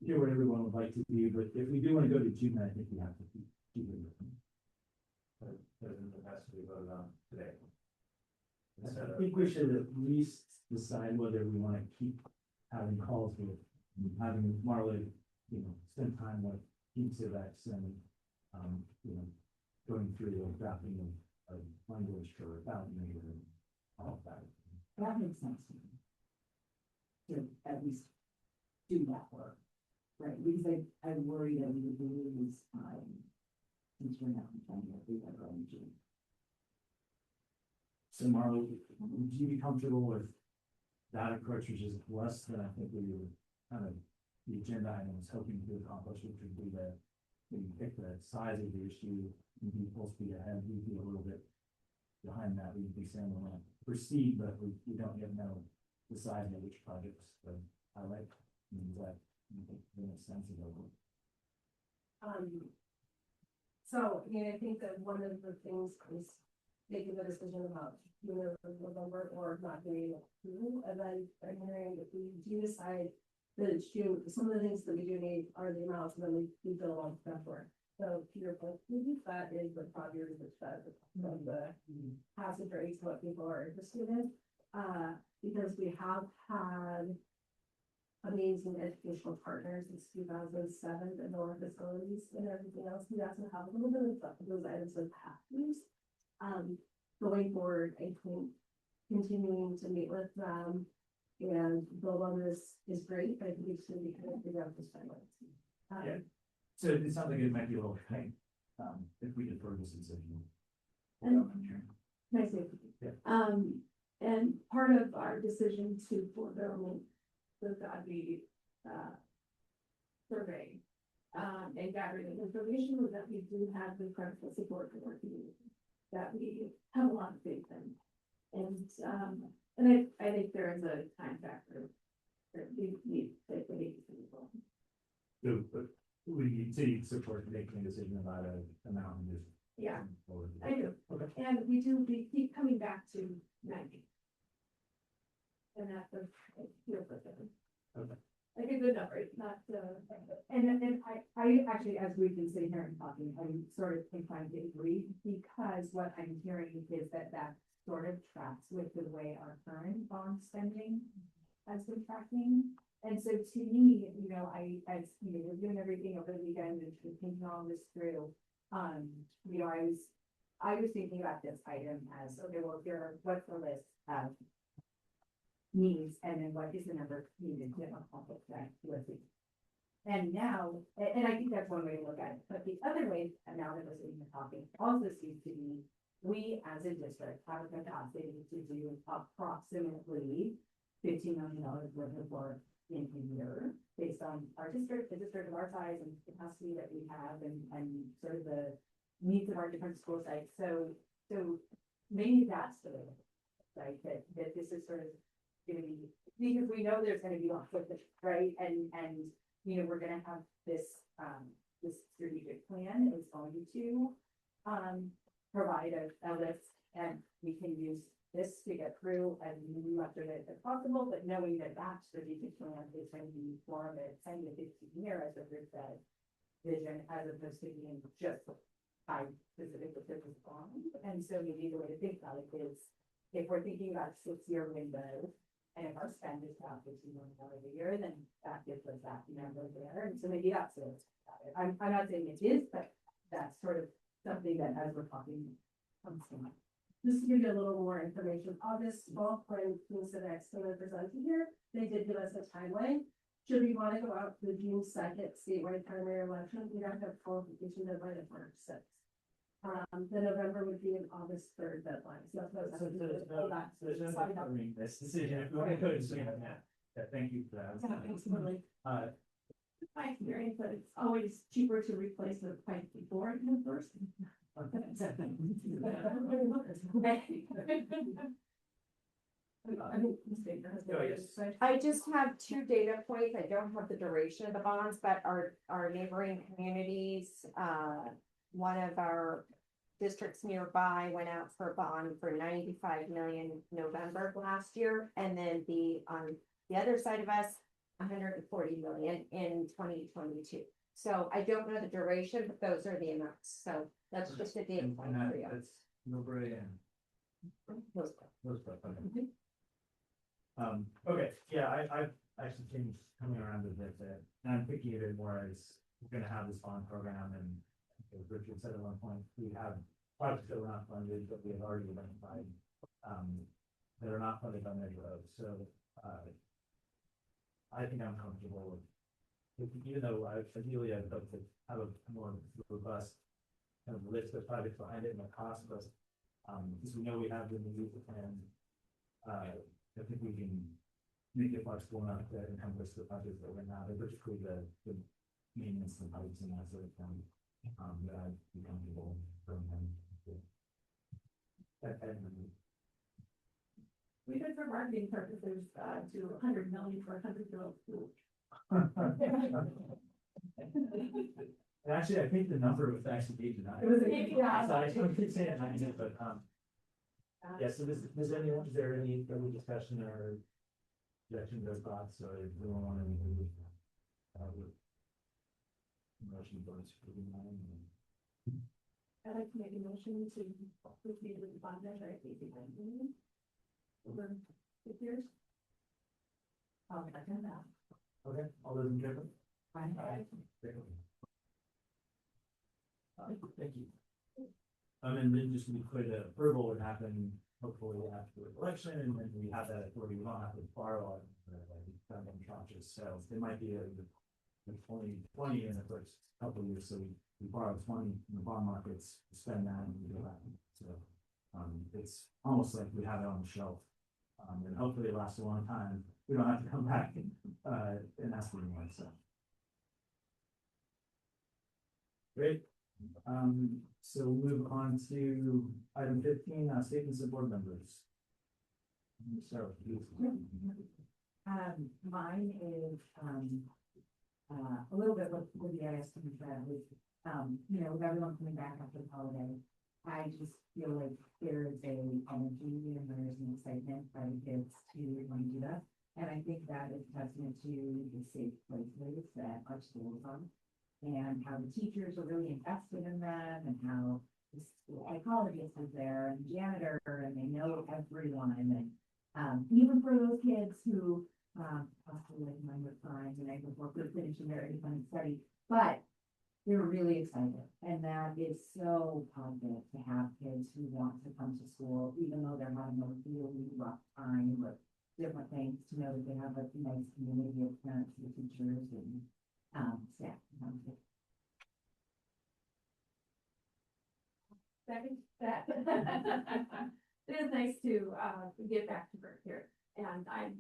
hear what everyone would like to do, but if we do want to go to June, I think we have to keep it. It has to be voted on today. I think we should at least decide whether we want to keep having calls with, having Marla, you know, spend time with Team Civex and, you know, going through the drafting of language for ballot measure and all of that. That makes sense to me. To at least do that work, right? Because I worry that we would lose time since we're not trying to do that early in June. So Marla, would you be comfortable with that approach, which is less than I think we were kind of the agenda item was hoping to accomplish, which would be the, maybe pick the size of the issue and be full speed ahead, we'd be a little bit behind that, we'd be saying we're gonna proceed, but we don't yet know the size of which projects, but I like, that makes sense of it. So, I mean, I think that one of the things is making the decision about, you know, November or not doing it through, and then I'm hearing if we do decide that it's June, some of the things that we do need are the amounts, and then we build on that work. So to your point, maybe that is what Bobby research said, of the passage rates, what people are interested in. Because we have had amazing educational partners since 2007, and all our facilities and everything else. We also have a little bit of those items of past use. Going forward, I think continuing to meet with them and build on this is great, but I think it's gonna be kind of figure out this timeline. Yeah. So it sounds like it might be a little tight, if we defer this decision. And- Can I say? Yeah. And part of our decision to forego the Godby, survey, and gathering of information was that we do have incredible support from our community, that we have a lot of faith in. And I think there is a time factor that we need to take into account. So, but we continue to support making a decision about an amount and just. Yeah, forward. I do. Okay. And we keep coming back to 90. And that's a, Okay. like a good number, it's not, and I actually, as we've been sitting here and talking, I'm sort of inclined to agree, because what I'm hearing is that sort of tracks with the way our current bond spending has been tracking. And so to me, you know, as you know, we're doing everything over the weekend and thinking all this through. You know, I was thinking about this item as, okay, well, what's the list of needs, and then what is the number needed to accomplish that list? And now, and I think that's one way to look at it, but the other way, and now that we're sitting here talking, also seems to be, we as a district have a capacity to do approximately $15 million worth of work in a year, based on our district, the district of our size and capacity that we have, and sort of the needs of our different school sites. So maybe that's the way, right? That this is sort of going to be, because we know there's going to be lots of this, right? And you know, we're going to have this this strategic plan is going to provide a list, and we can use this to get through as much of it as possible, but knowing that strategic plan is going to be more of a 10 to 15 year, as a group said, vision, as opposed to being just tied specific to business bonds. And so maybe the way to think about it is, if we're thinking about a 6-year window, and if our spend is about $15 million a year, then that gives us that number there. And so maybe that's it. I'm not saying it is, but that's sort of something that, as we're talking, comes to mind. Just to give you a little more information, August 12th, when Kingston Expo presented here, they did give us a timeline. Should we want to go out to the June 2nd statewide primary election, we'd have to have qualification deadline of March 6th. The November would be an August 3rd deadline, so that's what. So there's no deferring this decision, if we want to go to, yeah, thank you for that. Absolutely. My experience, that it's always cheaper to replace the pipe before it comes first. I just have 2 data points. I don't have the duration of the bonds, but our neighboring communities, one of our districts nearby went out for a bond for 95 million November of last year. And then on the other side of us, 140 million in 2022. So I don't know the duration, but those are the amounts. So that's just a data point for you. That's Millbrae and those stuff, okay. Okay, yeah, I've actually changed coming around to this, and I'm thinking of it more as we're gonna have this bond program, and as Richard said at one point, we have projects that are not funded, but we have already identified, that are not funded by Measure O, so, I think I'm comfortable with, even though ideally I'd love to have a more robust kind of list of projects behind it and the cost, but, because we know we have the need, and, I think we can make it flexible enough to encompass the projects that we're not, particularly the maintenance and pipes and that sort of thing, that I'd be comfortable bringing them. We could, for marketing purposes, do 100 million for 100-year-old school. And actually, I think the number was actually 8 to 9. It was 8 to 9. So I couldn't say it 9, but, yeah, so is there any further discussion or objection to those thoughts, or do we want to move? Motion votes for the 9. I'd like to make a motion to proceed with the bond measure at 89 million over 6 years. I'll second that. Okay, all those in favor? Aye. Thank you. And then just to be clear, the approval would happen hopefully after the election, and then we have that authority, we don't have to borrow it, like, tranches, so it might be a 2020 in the first couple of years, so we borrow 20 in the bond markets, spend that, and we go back, so. It's almost like we have it on the shelf, and hopefully it lasts a long time, we don't have to come back, and ask for more, so. Great. So we'll move on to item 15, statements of board members. So, Mine is, a little bit with the ISD with, with everyone coming back after the holiday. I just feel like there is a energy and there's an excitement by the kids to want to do that. And I think that is testament to the safe places that our schools are. And how the teachers are really invested in them, and how the psychologist is there, and janitor, and they know everyone, and even for those kids who possibly like mine were crying the night before finishing their independent study, but they were really excited, and that is so positive to have kids who want to come to school, even though they're having a really rough time with different things, to know that they have a nice community of parents and teachers and staff. Second, that. It is nice to get back to work here, and I'm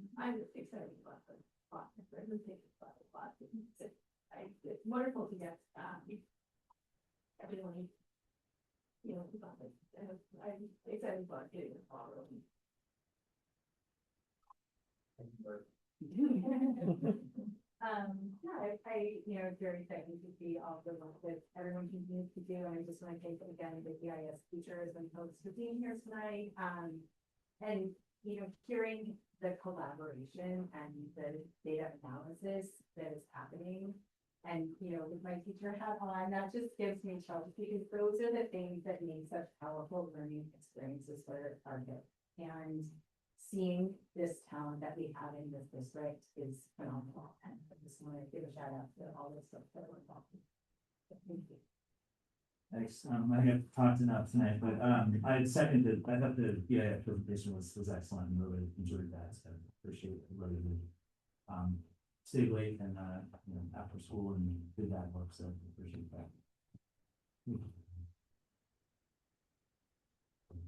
excited about the plot. I'm thinking about the plot. It's wonderful to get everyone, about it. And I'm excited about getting the ball rolling. Yeah, it's very exciting to see all the work that everyone continues to do, and I just want to thank again the GIS teachers and folks for being here tonight, and hearing the collaboration and the data analysis that is happening, and with my teacher hat on, that just gives me chills, because those are the things that make such powerful learning experiences for our kids. And seeing this talent that we have in this district is phenomenal, and I just want to give a shout out to all the stuff that we're talking. Thank you. thanks. I have talked enough tonight, but I seconded. I thought the BIF presentation was excellent, and really enjoyed that. So appreciate it. Really did. Stayed late and after school and did that work, so appreciate that.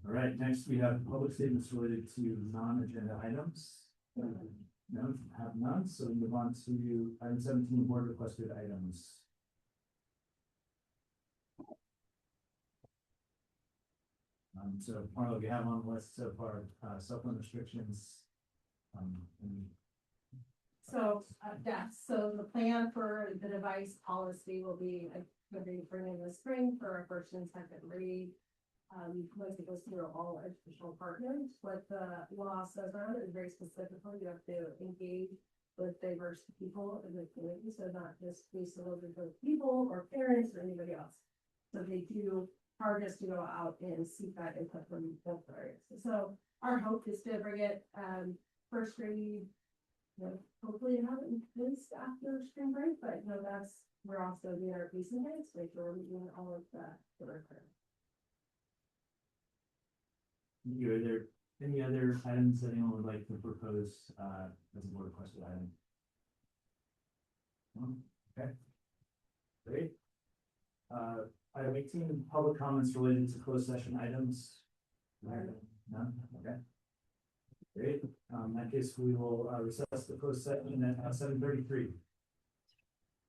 All right, next we have public statements related to non-agenda items. No, have none, so we move on to item 17, board requested items. So Marlo, we have on the list so far, cell phone restrictions. So, so the plan for the device policy will be, for in the spring for our first and second read. Once it goes through all educational partners, what the law says on it is very specifically, you have to engage with diverse people in the community, so not just be selected for people or parents or anybody else. So they do target us to go out and seek that input from both areas. So our hope is to bring it first grade, hopefully not this after spring break, but we're also doing our piece in it, so make sure we're doing all of that for our parents. Are there any other items that anyone would like to propose as a board requested item? Okay, great. Item 18, public comments related to closed session items. None? Okay. Great. In that case, we will recess the closed session at 7:33.